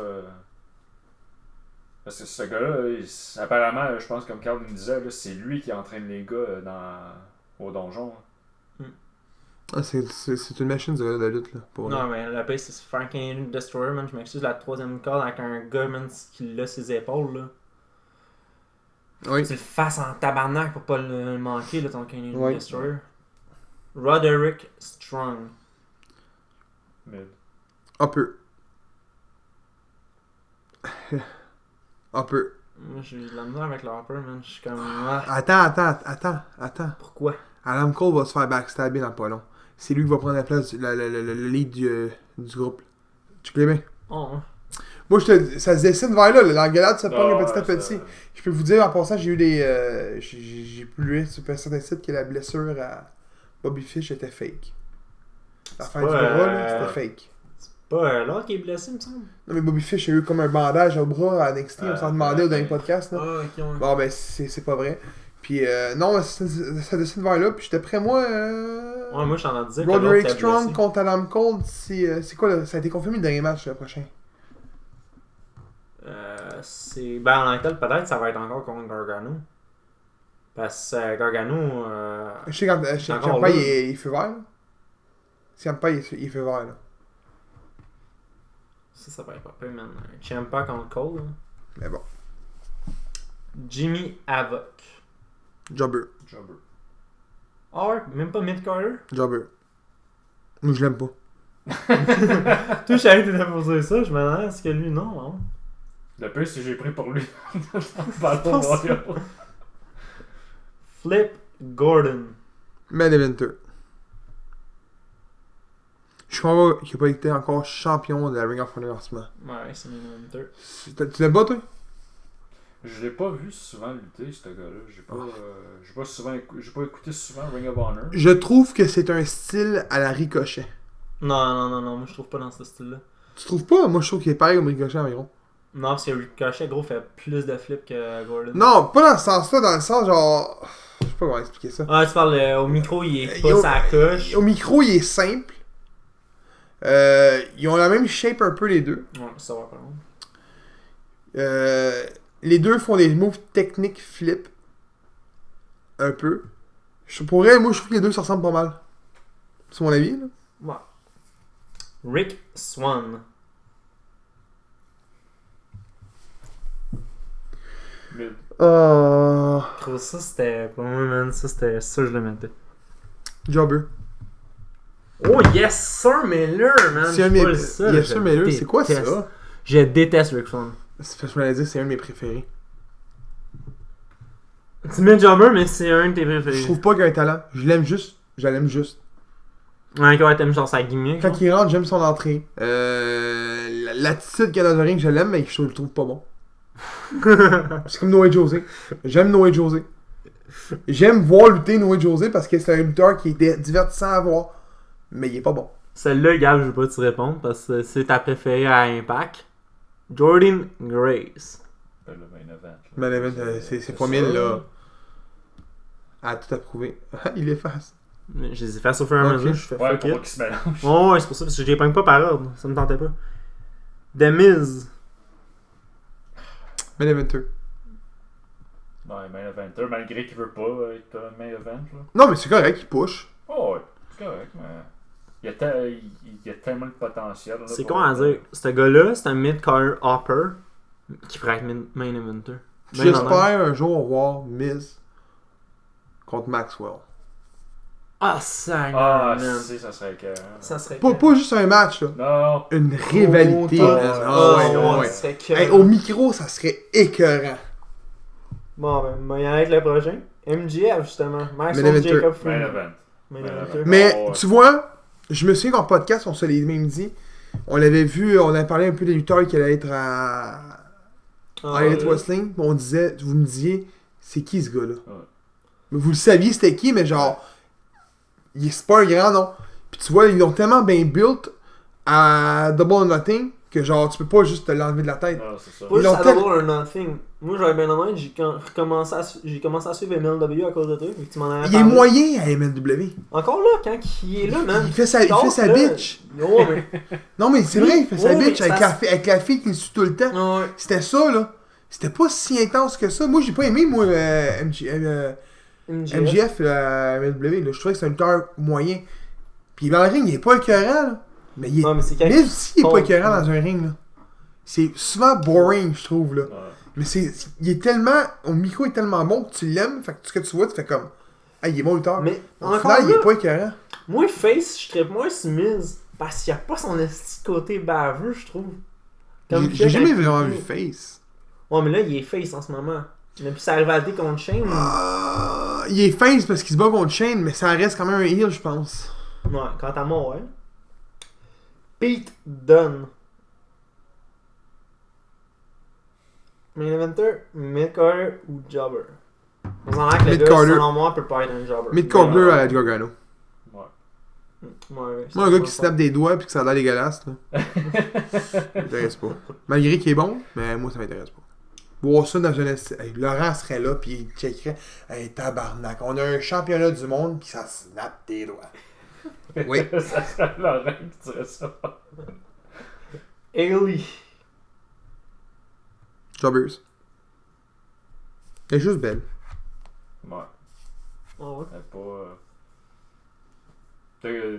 S3: Parce que ce gars-là, apparemment, je pense, comme Carl me disait, là, c'est lui qui entraîne les gars au donjon.
S1: Ah, c'est une machine, ce gars-là, de lutte, là. Pour
S2: Non, mais la paix, c'est Frankenstein Destroyer, man. Je m'excuse, la troisième corde avec un gars, man, qui l'a ses épaules, là.
S1: Oui.
S2: Tu le fasses en tabarnak pour pas le manquer, là, ton Canadian
S1: Ouais.
S2: Destroyer. Roderick Strong.
S3: Mais
S1: Un peu. Un peu.
S2: Moi, j'ai eu de la misère avec le Hopper, man. Je suis comme. Ah,
S1: Attends.
S2: pourquoi?
S1: Adam Cole va se faire backstabber dans pas long. C'est lui qui va prendre la place, le lead du groupe. Tu connais bien?
S2: Oh, hein.
S1: Moi, ça se dessine vers là. L'engueulade se pogne
S3: Ah,
S1: petit à
S3: ouais,
S1: petit.
S3: ça-
S1: Je peux vous dire, en passant, j'ai eu des. J'ai pu lire sur un certain site que la blessure à Bobby Fish était fake. L'affaire du
S2: pas,
S1: bras, là, c'était fake.
S2: Pas l'autre qui est blessé, me semble.
S1: Non, mais Bobby Fish a eu comme un bandage au bras à NXT. On s'en demandait au dernier podcast. Là.
S2: Ah, ok, ouais.
S1: Bon, ben, c'est pas vrai. Puis, non, ça dessine vers là. Puis, j'étais prêt, moi.
S2: Ouais, moi, je suis en train de dire que
S1: Roderick
S2: l'autre était
S1: Strong
S2: blessé.
S1: contre Adam Cole. C'est quoi, là? Ça a été confirmé le dernier match, le prochain.
S2: C'est. Ben, en tel, peut-être ça va être encore contre Gargano. Parce que Gargano.
S1: Je sais quand
S2: Encore
S1: Ciampa,
S2: là.
S1: il est feu vert. Là. Ciampa, il est feu vert, là.
S2: Ça va être pas pire, man. Ciampa contre Cole. Là.
S1: Mais bon.
S2: Jimmy Havoc.
S1: Jobber.
S3: Jobber.
S2: Ah ouais, même pas Mid-Carter?
S1: Jobber. Moi, je l'aime pas.
S2: Toi, je savais que t'étais pour dire ça, je me demandais, est-ce que lui, non?
S3: Le pire, c'est que j'ai pris pour lui. Ballon Royal.
S2: Flip Gordon.
S1: Main Eventer. Je crois pas qu'il n'a pas été encore champion de la Ring of Honor en ce moment.
S2: Ouais, c'est Main Eventer.
S1: Tu l'aimes pas, toi?
S3: Je l'ai pas vu souvent lutter, ce gars-là. J'ai pas écouté souvent Ring of Honor.
S1: Je trouve que c'est un style à la Ricochet.
S2: Non, moi je trouve pas dans ce style-là.
S1: Tu trouves pas? Moi, je trouve qu'il est pareil comme Ricochet environ.
S2: Non, parce que Ricochet, gros, fait plus de flips que Gordon.
S1: Non, pas dans ce sens-là, dans le sens genre... Je sais pas comment expliquer ça.
S2: Ah, tu parles au micro, il est pas
S1: Au-
S2: sa coche.
S1: Au micro, il est simple. Ils ont la même shape un peu les deux.
S2: Ouais, ça va par contre.
S1: Les deux font des moves techniques flip. Un peu. Pour elle, moi, je trouve que les deux se ressemblent pas mal. C'est mon avis, là.
S2: Ouais. Rick Swan.
S3: Mid.
S2: Gros, ça c'était. Pour moi, man, ça c'était. Ça, je le mettais.
S1: Jobber.
S2: Oh, yes, Sir Miller, man.
S1: C'est un de
S2: Je
S1: mes...
S2: sais pas ça,
S1: Yes,
S2: je
S1: Sir Miller, c'est quoi
S2: déteste.
S1: ça?
S2: Je déteste Rick Swan.
S1: C'est parce que je m'allais dire, c'est un de mes préférés.
S2: Tu mets Jobber, mais c'est un de tes
S1: Je
S2: préférés.
S1: trouve pas qu'il a un talent. Je l'aime juste. Je l'aime juste.
S2: Ouais, quand t'aimes genre sa gimmick.
S1: Quand
S2: genre.
S1: il rentre, j'aime son entrée. L'attitude qu'il a dans le ring, je l'aime, mais je le trouve pas bon. C'est comme Noé José. J'aime Noé José. J'aime voir lutter Noé José parce que c'est un lutteur qui est divertissant à voir. Mais il est pas bon.
S2: Celle-là, Gab, je vais pas te répondre parce que c'est ta préférée à Impact. Jordan Grace.
S3: Le main event. là.
S1: Mais c'est pas mille, là. À tout approuver. Il efface.
S2: Je les ai fait au fur et à
S1: Ok.
S2: mesure, je fais
S3: Ouais,
S2: fuck
S3: pour pas
S2: it.
S3: qu'il se mélange.
S2: Ouais, c'est pour ça, parce que je les pogne pas par ordre. Ça me tentait pas. The Miz.
S1: Main Eventer.
S3: Ouais, main eventer, malgré qu'il veut pas être un main event. Là.
S1: Non, mais c'est correct, il push.
S3: Oh, ouais, c'est correct, mais. Il y a tellement de potentiel. là,
S2: C'est
S3: pour
S2: con à
S3: être,
S2: dire. Ce gars-là, c'est un mid-car hopper qui pourrait être main eventer. Ben,
S1: J'espère un jour voir Miz contre Maxwell.
S2: Ah, ça,
S3: Ah,
S2: man.
S3: si, ça serait que.
S2: Ça serait.
S1: Pas juste un match, là.
S3: Non.
S1: Une rivalité.
S2: Oh,
S1: man.
S2: ah,
S1: ouais.
S2: ça serait que.
S1: Hey, au micro, ça serait écœurant.
S2: Bon, ben, on va y aller avec le prochain. MJF, justement.
S1: Main
S2: Maxwell
S1: eventer.
S2: Jacob
S3: Main
S2: Freeman.
S3: event.
S2: Main
S3: Main
S2: eventer.
S3: event.
S1: Mais
S3: Oh, ouais.
S1: tu vois, je me souviens qu'en podcast, on se l'est même dit. On l'avait vu, on avait parlé un peu des lutteurs qui allaient être à
S2: Ah,
S1: Elite
S2: ouais.
S1: Wrestling. On disait, vous me disiez, c'est qui ce gars-là?
S3: Ouais.
S1: Mais vous le saviez, c'était qui, mais genre, c'est pas un grand nom. Puis tu vois, ils l'ont tellement bien built à Double or Nothing que genre, tu peux pas juste te l'enlever de la tête.
S3: Ah, c'est ça.
S2: Pas
S1: Ils
S2: juste
S1: l'ont
S2: à
S1: tel-
S2: Double or Nothing. Moi, j'avais bien en main, j'ai commencé à suivre MLW à cause de toi. Vu que tu m'en avais
S1: Il est
S2: parlé.
S1: moyen à MLW.
S2: Encore là, quand il est là, man.
S1: Il fait sa
S2: là.
S1: bitch.
S2: Oh, mais.
S1: Non, mais c'est vrai, il fait sa
S2: Ouais,
S1: bitch
S2: mais
S1: avec
S2: ça-
S1: avec la fille qui le suit tout le temps.
S2: Ouais.
S1: C'était ça, là. C'était pas si intense que ça. Moi, j'ai pas aimé, moi, MJF, la MLW. Là. Je trouvais que c'est un lutteur moyen. Puis dans le ring, il est pas écœurant, là. Mais il est...
S2: Non, mais c'est quand
S1: Mais aussi, il est pas
S2: Oh.
S1: écœurant dans un ring, là. C'est souvent boring, je trouve, là.
S3: Ouais.
S1: Mais il est tellement... Au micro, il est tellement bon que tu l'aimes. Fait que ce que tu vois, tu fais comme... Ah, il est bon lutteur.
S2: Mais
S1: Au
S2: encore
S1: final, il
S2: là,
S1: est pas écœurant.
S2: moi, Face, je trippe moins sur Miz. Parce qu'il n'y a pas son esti côté baveux, je trouve. Comme
S1: J'ai
S2: que
S1: jamais
S2: quand
S1: vraiment
S2: il-
S1: vu Face.
S2: Ouais, mais là, il est Face en ce moment. Depuis sa rivalité contre Shane.
S1: Il est face parce qu'il se bat contre Shane, mais ça reste quand même un heel, je pense.
S2: Ouais, quant à moi, ouais. Pete Dunne. Main Eventer, Mid-Carter ou Jobber? On en a que le gars,
S1: Mid-Carter.
S2: selon moi, peut pas être un Jobber.
S1: Mid-Carter
S3: Ouais.
S1: à la Gargano.
S3: Ouais.
S2: Ouais,
S1: Moi, un gars qui se tape des doigts puis que ça a l'air dégueulasse, là. Ça m'intéresse pas. Malgré qu'il est bon, mais moi, ça m'intéresse pas. Voir ça dans une... Hey, Laurent serait là puis il checkerait. Hey, tabarnak, on a un championnat du monde puis ça snap des doigts. Oui.
S3: Ça serait Laurent qui dirait ça.
S2: Ailey.
S1: Jobbers. Elle est juste belle.
S3: Ouais.
S2: Ah ouais.
S3: Elle est pas.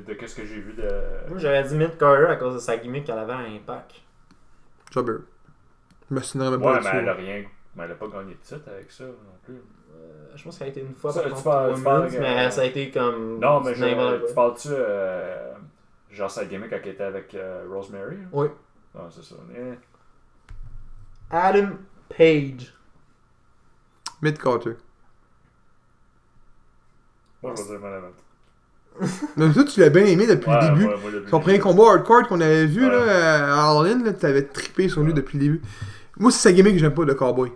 S3: De qu'est-ce que j'ai vu de.
S2: Moi, j'aurais dit Mid-Carter à cause de sa gimmick qu'elle avait à Impact.
S1: Jobber. Je me souviendrai même pas
S3: Ouais,
S1: là-dessus.
S3: mais elle a rien Mais elle a pas gagné de titre avec ça non plus.
S2: Je pense qu'elle a été une fois
S3: Ça,
S2: par
S3: tu
S2: contre
S3: parles- tu parles
S2: Women's, mais ça a été comme.
S3: Non, mais
S2: n'importe
S3: tu
S2: quoi.
S3: parles-tu genre sa gimmick quand elle était avec Rosemary? Hein?
S2: Oui.
S3: Ah, c'est ça.
S2: Adam Page.
S1: Mid-Carter.
S3: Moi, je vais dire Main
S1: Mais ça, tu l'as bien aimé depuis le début.
S3: Moi, depuis
S1: Son
S3: le
S1: premier
S3: début.
S1: combat hardcore qu'on avait vu
S3: Ouais.
S1: là, à All In, là, t'avais trippé sur lui
S3: Ouais.
S1: depuis le début. Moi, c'est sa gimmick que j'aime pas, le cowboy.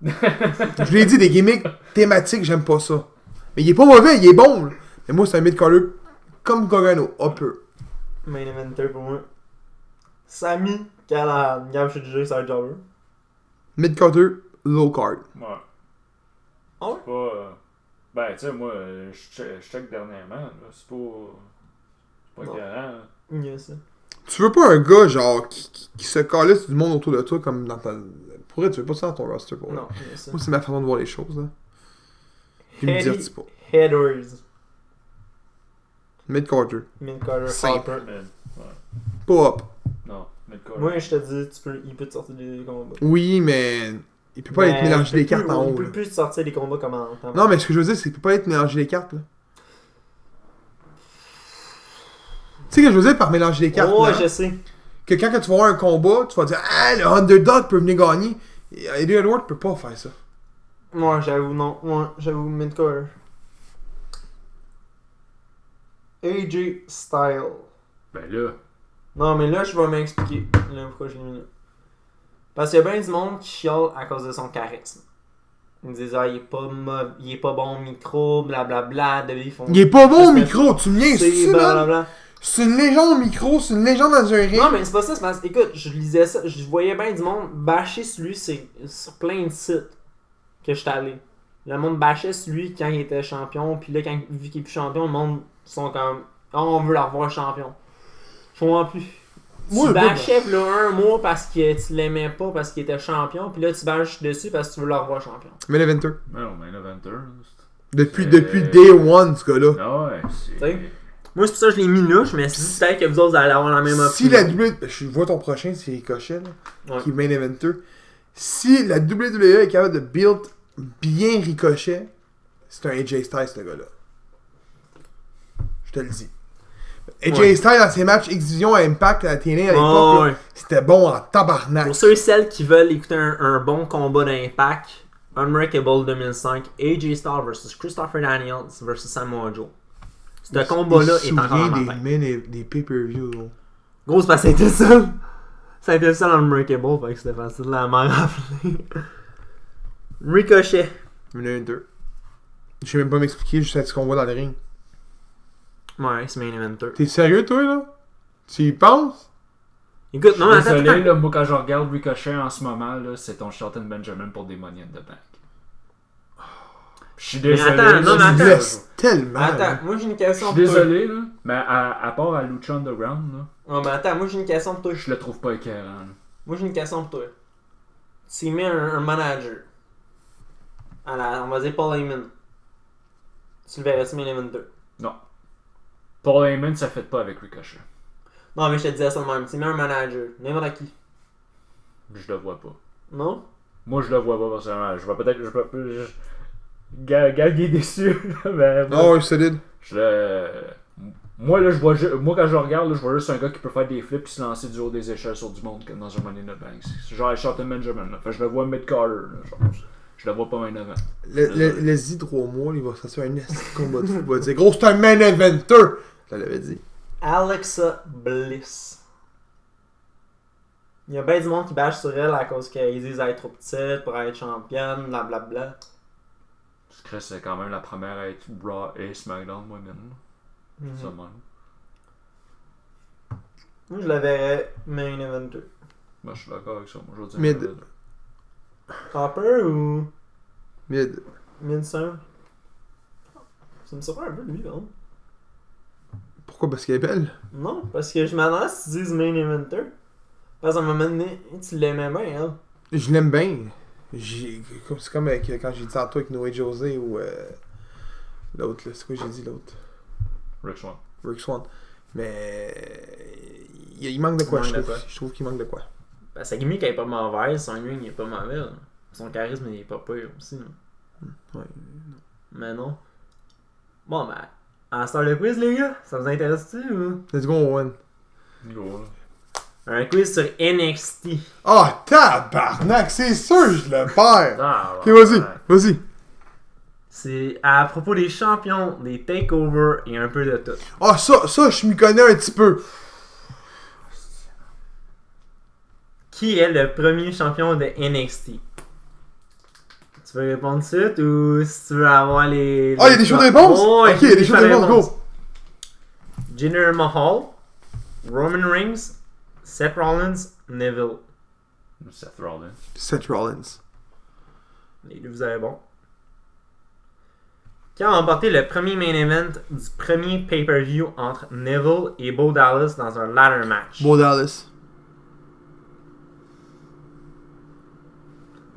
S1: Je l'ai dit, des gimmicks thématiques, j'aime pas ça. Mais il est pas mauvais, il est bon. Là. Mais moi, c'est un mid-Carter comme Gargano, un peu.
S2: Main eventer pour moi. Sami Callihan. Gab, je suis déjà sur un jobber.
S1: Mid-Carter, low card.
S3: Ouais.
S2: Ah ouais?
S3: C'est pas. Ben, tu sais, moi, je check dernièrement. Là. C'est pas. C'est pas
S2: Non.
S3: écœurant.
S2: Yes.
S1: Tu veux pas un gars, genre, qui se calisse du monde autour de toi comme dans ta... Pour vrai, tu veux pas ça dans ton roster, pour vrai.
S2: Non, yes.
S1: Moi, c'est ma façon de voir les choses, là. Puis me divertis pas.
S2: Headers.
S1: Mid-Carter.
S2: Mid-Carter.
S1: Simple.
S2: Harper.
S3: Mais,
S1: Pas up.
S3: non, Mid-Carter.
S2: Moi, je te dis, il peut te sortir des combats.
S1: Oui, mais... Il peut pas être mélangé les cartes en haut,
S2: Il peut
S1: là.
S2: plus te sortir des combats comme en temps.
S1: Non, mais ce que je veux dire, c'est qu'il peut pas être mélangé les cartes, là. Tu sais ce que je veux dire par mélanger les cartes,
S2: Oh,
S1: là?
S2: je sais.
S1: Que quand tu vas voir un combat, tu vas dire « Ah, le underdog peut venir gagner. » Eddie Edwards peut pas faire ça.
S2: Moi, j'avoue, non. Moi, j'avoue, Mid-Carter. AJ Styles.
S3: Ben là.
S2: Non, mais là, je vais m'expliquer. Là, pourquoi je l'ai mis là. Parce qu'il y a bien du monde qui chiale à cause de son charisme. Ils me disent, ah, il est pas bon au micro, blablabla. Ils font...
S1: Il est pas bon au
S2: Parce que
S1: micro, tu me viens,
S2: C'est
S1: c'est ça, man?
S2: blablabla.
S1: C'est une légende au micro, c'est une légende dans un ring.
S2: Non, mais c'est pas ça, c'est parce que, écoute, je lisais ça, je voyais bien du monde bâcher sur lui sur plein de sites que j'étais allé. Le monde bâchait sur lui quand il était champion, puis là, vu qu'il est plus champion, le monde sont comme, oh, on veut le revoir champion. Je comprends plus.
S1: Moi,
S2: Tu
S1: le
S2: bâchais là un mois parce que tu l'aimais pas, parce qu'il était champion, puis là, tu bâches dessus parce que tu veux le revoir champion.
S1: Mais l'Eventer.
S3: Non, Main Eventer.
S1: Depuis day one, ce gars-là.
S3: Ah ouais, c'est.
S2: T'sais? Moi, c'est pour ça que je l'ai mis là, je me suis dit peut-être que vous autres vous allez avoir la même
S1: Si
S2: opinion.
S1: la WWE... Je vois ton prochain, c'est Ricochet, là,
S2: Ouais.
S1: qui est main eventer. Si la WWE est capable de build bien Ricochet, c'est un AJ Styles, ce gars-là. Je te le dis. AJ
S2: Ouais.
S1: Styles, dans ses matchs X-Division à Impact à la TNA à l'époque,
S2: Oh,
S1: là,
S2: ouais.
S1: c'était bon en tabarnak.
S2: Pour ceux et celles qui veulent écouter un bon combat d'Impact, Unbreakable 2005, AJ Styles vs Christopher Daniels vs Samoa Joe. Ce combat-là est encore dans ma tête.
S1: des pay-per-views, gros.
S2: Gros, c'est parce que ça a été le seul. Ça a été le seul Unbreakable, fait que c'était facile de la m'en rappeler. Ricochet.
S1: Il y en a un, deux. Je sais même pas m'expliquer juste ce qu'on voit dans le ring.
S2: Ouais, c'est main eventer.
S1: T'es sérieux, toi, là? Tu y penses?
S2: Écoute, non, mais attends,
S3: Désolé,
S2: attends.
S3: là, moi quand je regarde Ricochet en ce moment, là, c'est ton Shelton Benjamin pour des Money in the Bank. Je suis désolé.
S2: attends, non, mais
S1: Tu
S2: attends.
S1: laisses tellement.
S2: Attends, moi j'ai une
S3: Je
S2: question
S3: suis
S2: pour toi.
S3: désolé, là, mais à part à Lucha Underground, là,
S2: Oh, mais attends, moi j'ai une question pour toi.
S3: je le trouve pas écœurant. là.
S2: Moi j'ai une question pour toi. Tu mets un manager. On va dire Paul Heyman. Tu le verrais-tu main eventer?
S3: Non. Paul Heyman, ça fait pas avec Ricochet.
S2: Non, mais je te disais ça de même. Tu mets un manager. N'importe qui.
S3: Je le vois pas.
S2: Non?
S3: Moi, je le vois pas personnellement. Je vais peut-être. Gag est déçu, mais.
S1: Oh, oui, solide.
S3: Je le. Moi, là, moi, quand je le regarde, là, je vois juste un gars qui peut faire des flips et se lancer du haut des échelles sur du monde comme dans un Money in the Bank. C'est genre Shelton Benjamin. Là. Fait que je le vois mid-carter. Je le vois pas main avant.
S1: Laisse-y 3 mois, il va s'assurer un esti de combat de fou. Il va dire, gros, c'est un main eventer. Je l'avais dit.
S2: Alexa Bliss. Il y a bien du monde qui bâche sur elle à cause qu'ils disent qu'elle est trop petite pour être championne, blablabla.
S3: Parce que c'est quand même la première à être Raw et SmackDown Women. Ça même.
S2: Moi, je la verrais main eventer.
S3: Moi, je suis d'accord avec ça. Moi, je veux dire.
S1: Mid.
S2: Copper ou
S1: Mid.
S2: mid-simple? Ça me surprend un peu lui, non?
S1: Pourquoi? Parce qu'elle est belle.
S2: Non, parce que je m'attendais si tu dises main eventer. Parce qu'à un moment donné, tu l'aimais bien, elle.
S1: Je l'aime bien. C'est comme quand j'ai dit tantôt avec Noé José ou l'autre, là. C'est quoi j'ai dit l'autre?
S3: Rick Swan.
S1: Rick Swan. Mais il manque de quoi,
S2: Il manque
S1: je
S2: de
S1: trouve.
S2: quoi.
S1: Je trouve qu'il manque de quoi.
S2: Sa gimmick elle est pas mauvaise, son ring il est pas mauvais. Là. Son charisme, il est pas pire aussi. Là.
S1: Ouais.
S2: Mais non. Bon, ben, en start le quiz, les gars, ça vous intéresse-tu ou?
S1: Let's go, Owen.
S3: Go, là.
S2: Un quiz sur NXT.
S1: Ah, tabarnak, c'est sûr que je le perds.
S3: Ah,
S1: Ok, vas-y.
S2: C'est à propos des champions, des takeovers et un peu de tout.
S1: Ah, ça, je m'y connais un petit peu.
S2: Qui est le premier champion de NXT? Tu veux répondre tout de suite ou si tu veux avoir les...
S1: Ah, il y a des choix de réponse?
S2: Oh, ouais,
S1: Ok, il y a des choix de réponse, go.
S2: Jinder Mahal, Roman Reigns, Seth Rollins, Neville.
S3: Seth Rollins.
S1: Seth Rollins.
S2: Les deux, vous avez bon. Qui a remporté le premier main event du premier pay-per-view entre Neville et Bo Dallas dans un ladder match?
S1: Bo Dallas.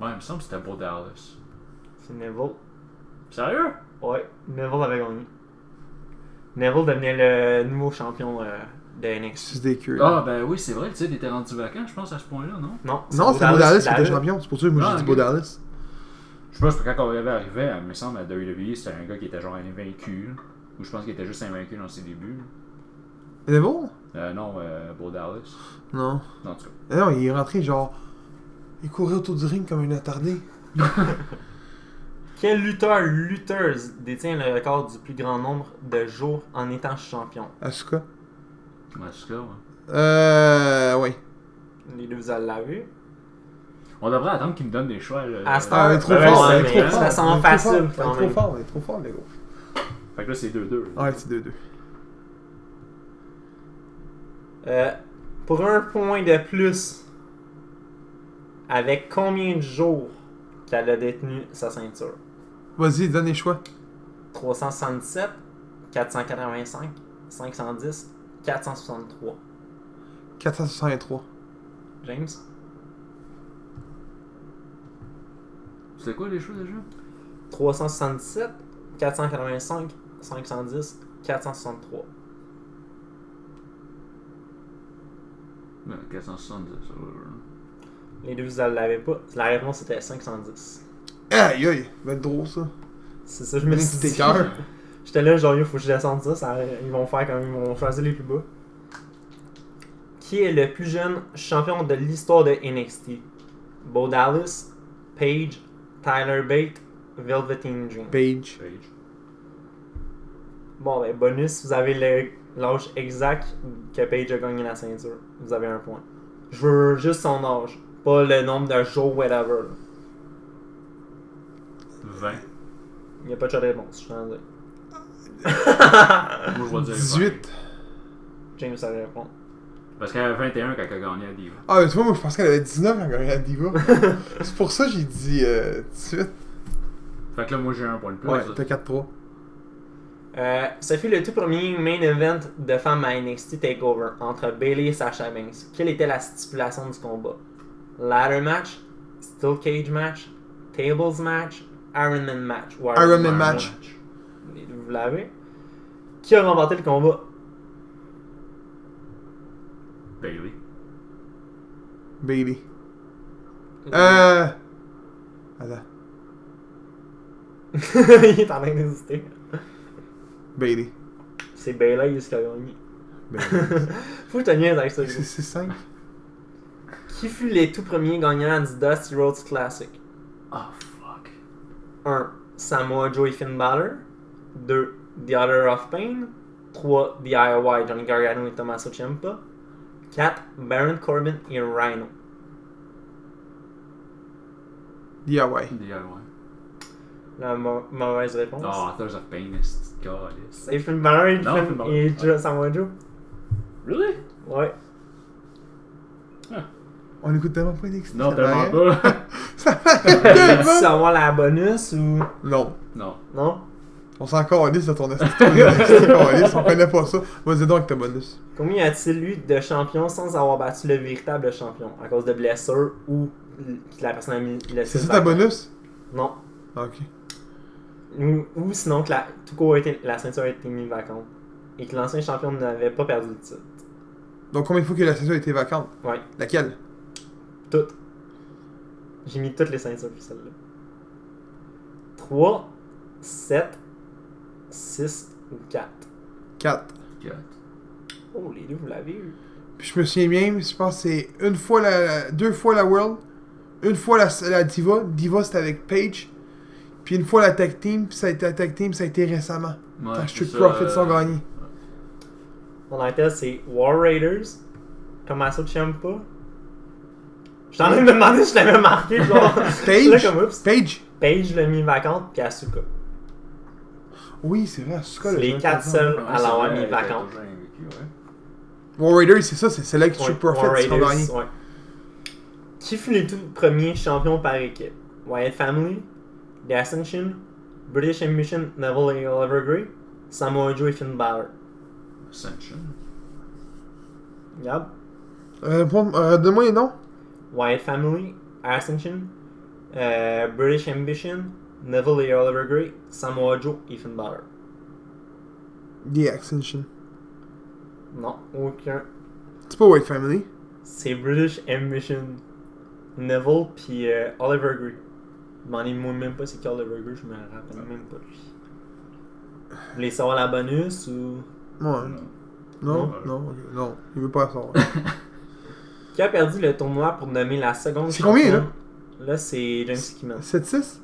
S3: Ouais, il me semble que c'était Bo Dallas.
S2: C'est Neville.
S3: Sérieux?
S2: Ouais, Neville avait gagné. Neville devenait le nouveau champion de NXT.
S1: C'est des queues.
S3: Ah, ben oui, c'est vrai, le titre était rendu vacant, je pense, à ce point-là, non?
S2: Non,
S1: Non, c'était Bo Dallas qui était
S2: l'avait.
S1: champion. C'est pour ça que moi j'ai
S3: Ah,
S1: dit
S3: ok.
S1: Bo Dallas.
S3: Je pense que quand on avait arrivé, il me semble, à WWE, c'était un gars qui était genre invaincu. Là. Ou je pense qu'il était juste invaincu dans ses débuts.
S1: Neville?
S3: Non, Bo Dallas.
S1: Non.
S3: Non, en tout cas.
S1: Eh non, il est rentré genre. Il courait autour du ring comme un attardé.
S2: Quel lutteuse détient le record du plus grand nombre de jours en étant champion?
S1: Asuka?
S3: En tout cas, ouais.
S1: Oui.
S2: Les deux, vous allez l'avoir.
S3: On devrait attendre qu'il me donne des choix. Là.
S2: À cette
S1: Ah,
S2: heure,
S1: il est trop
S3: ouais,
S1: fort,
S3: ouais,
S1: il est trop
S3: mais
S1: fort.
S2: ça semble
S1: il est trop
S2: facile,
S1: fort,
S2: quand
S1: il est trop
S2: même.
S1: fort, il est trop fort, les gars.
S3: Fait que là, c'est 2-2.
S1: Ouais, c'est 2-2.
S2: Pour un point de plus, avec combien de jours qu'elle a détenu sa ceinture?
S1: Vas-y, donne les choix.
S2: 367, 485, 510, 463.
S1: 463.
S2: James?
S3: C'était quoi les choix déjà?
S2: 377, 485, 510, 463.
S3: Ben, 470, ça va.
S2: Les deux, vous ne l'avez pas. La réponse était 510.
S1: Aïe aïe, va être drôle ça.
S2: C'est ça, je me suis
S1: Tes
S2: dit.
S1: cœurs.
S2: J'étais là, genre, il faut que je descende ça, ils vont faire comme ils vont choisir les plus bas. Qui est le plus jeune champion de l'histoire de NXT? Bo Dallas, Paige, Tyler Bate, Velveteen Dream.
S1: Page.
S3: Page.
S2: Bon, ben, bonus, vous avez l'âge exact que Paige a gagné la ceinture. Vous avez un point. Je veux juste son âge, pas le nombre de jours, whatever.
S3: 20.
S2: Il n'y a pas de choix de réponse, je t'en dis.
S3: Moi, je vais dire
S1: 18.
S3: 20.
S2: James savait répondre.
S3: Parce qu'elle avait 21 quand elle a gagné à Diva.
S1: Ah, mais tu vois, moi je pensais qu'elle avait 19 quand elle gagnait la Diva. C'est pour ça que j'ai dit 18.
S3: Fait que là, moi, j'ai un point de plus.
S1: Ouais,
S3: là.
S1: t'as 4-3.
S2: Ce fut le tout premier main event de femmes à NXT TakeOver entre Bayley et Sasha Banks. Quelle était la stipulation du combat? Ladder match, Steel Cage match, Tables match, Iron Man match. Ou
S1: Iron Man match.
S2: Les deux, vous l'avez. Qui a remporté le combat?
S3: Bailey.
S1: Bailey. Attends.
S2: Il est en train d'hésiter.
S1: Bailey.
S2: C'est Bayley qui a gagné.
S1: Bailey.
S2: Faut que tu niaises avec ça. gros.
S1: C'est 5.
S2: Qui fut les tout premiers gagnants du Dusty Rhodes Classic?
S3: Oh, fuck.
S2: 1. Samoa Joe et Finn Balor. 2. The Other of Pain. 3. DIY Johnny Gargano et Tommaso Ciampa. 4. Baron Corbin et Rhino.
S1: DIY.
S3: DIY.
S2: La mauvaise réponse.
S3: Oh, Authors of Pain, c'est god.
S2: C'est Finn Balor et,
S3: Non, Finn Balor.
S2: et Samoa Joe.
S3: Really?
S2: Ouais.
S1: On écoute tellement pas NXT.
S3: Non,
S1: ça
S3: tellement
S1: paraît.
S3: pas.
S1: Ça paraît
S2: Veux-tu
S1: tellement.
S2: savoir la bonus ou.
S1: Non.
S3: Non.
S2: Non?
S1: On s'en calisse de ton NXT. On connaît pas ça. Vas-y donc avec ta bonus.
S2: Combien y a-t-il eu de champions sans avoir battu le véritable champion? À cause de blessures ou que la personne a mis le
S1: C'est ça ta bonus?
S2: Non.
S1: Ah, ok.
S2: Ou sinon que tout court la ceinture a été mise vacante. Et que l'ancien champion n'avait pas perdu le titre.
S1: Donc combien de fois que la ceinture a été vacante?
S2: Ouais.
S1: Laquelle?
S2: Toutes. J'ai mis toutes les ceintures pour celle-là. 3, 7, 6 ou 4.
S1: 4.
S3: 4.
S2: Oh, les deux, vous l'avez eu.
S1: Puis je me souviens bien, je pense que c'est deux fois la World, une fois la Diva. Diva, c'était avec Paige. Puis une fois la Tag Team, puis ça a été la Tag Team, ça a été récemment.
S3: Ouais,
S1: Quand
S3: c'est
S1: Street
S3: ça,
S1: Profits ont gagné.
S2: Dans la tête, c'est War Raiders, Tommaso Ciampa. Je t'en ai demandé si je l'avais marqué, genre.
S1: Paige?
S2: Là, comme, oups.
S1: Paige?
S2: Paige l'a mis vacante, puis Asuka.
S1: Oui, c'est vrai, Asuka.
S2: C'est les 4 seuls à l'avoir mis
S3: Ouais,
S2: vacante.
S1: War Raiders, c'est ça, c'est là que Street
S2: War
S1: Profits ont gagné.
S2: Raiders, ouais. Qui fut les tout premiers champions par équipe? Wyatt Family, The Ascension, British Ambition, Neville et Oliver Grey, Samoa Joe et Finn Balor.
S3: Ascension.
S2: Yep.
S1: Donne-moi les noms.
S2: Wyatt Family, Ascension, British Ambition, Neville et Oliver Grey, Samoa Joe et Finn Balor.
S1: The Ascension.
S2: Non, aucun.
S1: C'est pas White Family.
S2: C'est British Ambition, Neville puis Oliver Grey. Demandez-moi même pas c'est qui Oliver Grey, je me rappelle même pas lui. Vous voulez savoir la bonus ou...
S1: Ouais. Non, non, il veut pas savoir.
S2: Qui a perdu le tournoi pour nommer la seconde
S1: C'est combien,
S2: championne? Là, c'est James Kimmel.
S1: 7-6?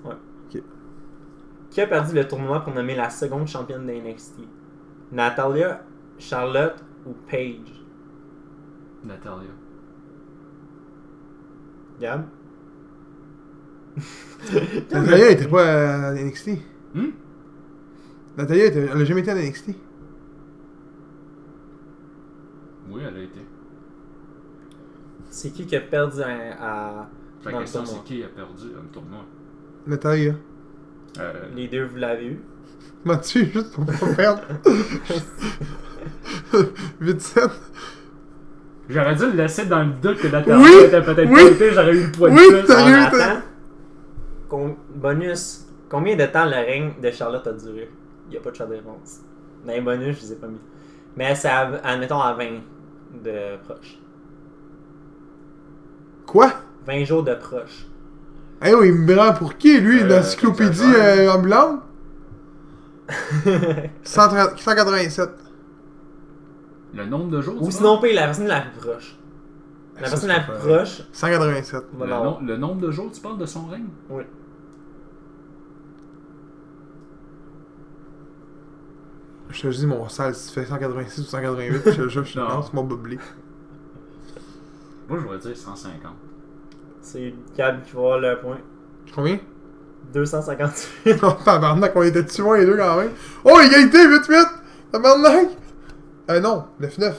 S2: Qui a perdu le tournoi pour nommer la seconde championne de NXT? Natalia, Charlotte ou Paige?
S3: Natalia.
S2: Gab?
S1: Natalia était pas à NXT.
S3: Hmm?
S1: Natalia, elle a jamais été à NXT.
S3: Oui, elle a été.
S2: C'est qui a perdu à
S3: La
S2: dans le
S3: question,
S2: tournoi?
S3: c'est qui a perdu le tournoi?
S1: Natalia.
S2: Les deux, vous l'avez eu.
S1: Mathieu, juste pour pas perdre. 8-7.
S3: J'aurais dû le laisser dans le doute que Natalia
S1: Oui,
S3: était peut-être
S1: oui,
S3: pas été, j'aurais eu le point
S1: oui,
S3: de plus.
S1: t'as-
S2: On
S1: Sérieux,
S2: attend. Bonus. Combien de temps le règne de Charlotte a duré? Il n'y a pas de choix de réponse. Dans les bonus, je les ai pas mis. Mais c'est, admettons, à 20 de proche.
S1: Quoi?
S2: 20 jours de proche.
S1: Hey, oh, il me prend pour qui, lui? Une encyclopédie
S3: t'exagères.
S1: ambulante? 187.
S3: Le nombre de jours,
S2: Ou
S3: tu
S2: sinon,
S3: parles?
S2: paye la personne la plus proche. La
S1: Ça,
S2: personne
S1: c'est
S2: la
S1: pas
S2: plus
S1: vrai.
S2: proche
S1: 187.
S2: va
S3: Le,
S2: l'avoir.
S3: le nombre de jours, tu parles de son règne?
S2: Oui.
S1: Je te dis, mon sale, si tu fais 186 ou 188, je te jure, je
S3: Non.
S1: lance mon boblé.
S3: Moi, je voudrais dire 150.
S2: C'est Gab qui va avoir le point.
S1: Combien?
S2: 258.
S1: Oh, tabarnak, on était dessus, les deux quand même. Oh, égalité, 8-8! Tabarnak! Non, 9-9.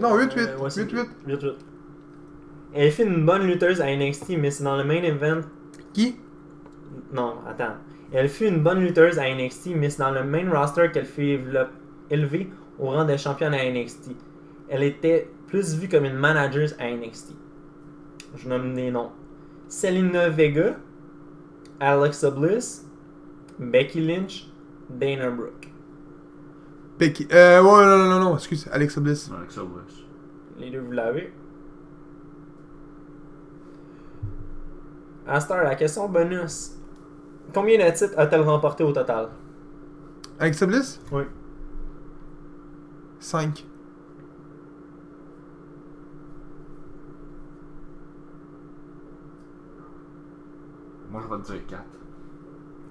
S1: Non, 8-8.
S2: Ouais, c'est
S1: 8-8.
S2: 8-8. Elle fait une bonne lutteuse à NXT, mais c'est dans le main event.
S1: Qui?
S2: Non, attends. Elle fut une bonne lutteuse à NXT, mais c'est dans le main roster qu'elle fut élevée au rang de championne à NXT. Elle était plus vue comme une manager à NXT. Je nomme des noms. Selena Vega, Alexa Bliss, Becky Lynch, Dana Brooke.
S1: Becky. Ouais, non, excuse, Alexa Bliss.
S3: Alexa Bliss.
S2: Les deux, vous l'avez. À cette heure, la question bonus. Combien de titres a-t-elle remporté au total?
S1: Alexa Bliss?
S2: Oui.
S1: 5.
S3: Moi, je vais te dire 4.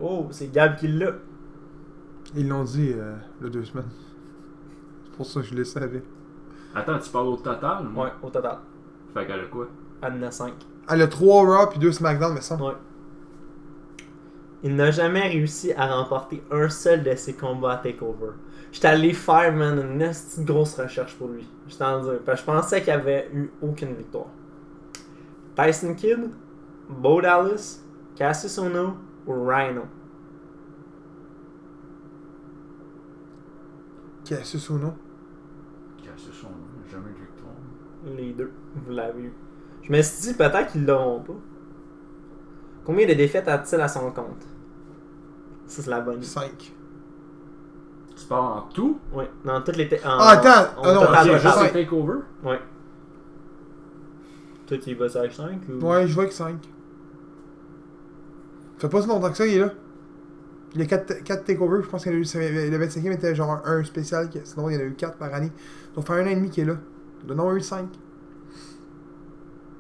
S2: Oh, c'est Gab qui l'a.
S1: Ils l'ont dit il y a 2 semaines. C'est pour ça que je le savais.
S3: Attends, tu parles au total? moi?
S2: Ouais, au total.
S3: Fait qu'elle a quoi?
S2: Elle en a 5.
S1: Elle a 3 Raw puis 2 SmackDown, mais ça.
S2: Ouais. Il n'a jamais réussi à remporter un seul de ses combats à TakeOver. J'étais allé faire, man, une petite grosse recherche pour lui. Je t'en dis. Parce que je pensais qu'il avait eu aucune victoire. Tyson Kidd, Bo Dallas, Cassius Ohno ou Rhino.
S1: Cassius Ohno.
S3: Cassius Ohno, jamais de victoire.
S2: Les deux, vous l'avez eu. Je me suis dit peut-être qu'ils l'auront pas. Combien de défaites a-t-il à son compte? Ça, c'est la bonne.
S1: 5.
S3: Tu parles en tout?
S2: Oui, dans toutes les...
S1: Ah, attends! Ah non,
S2: total,
S1: ok,
S3: Juste
S2: total.
S1: cinq.
S3: le takeover?
S2: Oui. Toi, tu y vas avec 5 ou...
S1: Ouais, je vois avec 5. Ça fait pas si longtemps que ça, il est là. Il y a 4 takeovers, je pense que le 25e était genre un spécial, sinon il y en a eu 4 par année. Donc, ça fait 1 an et demi qu'il est là. Le nombre eu 5.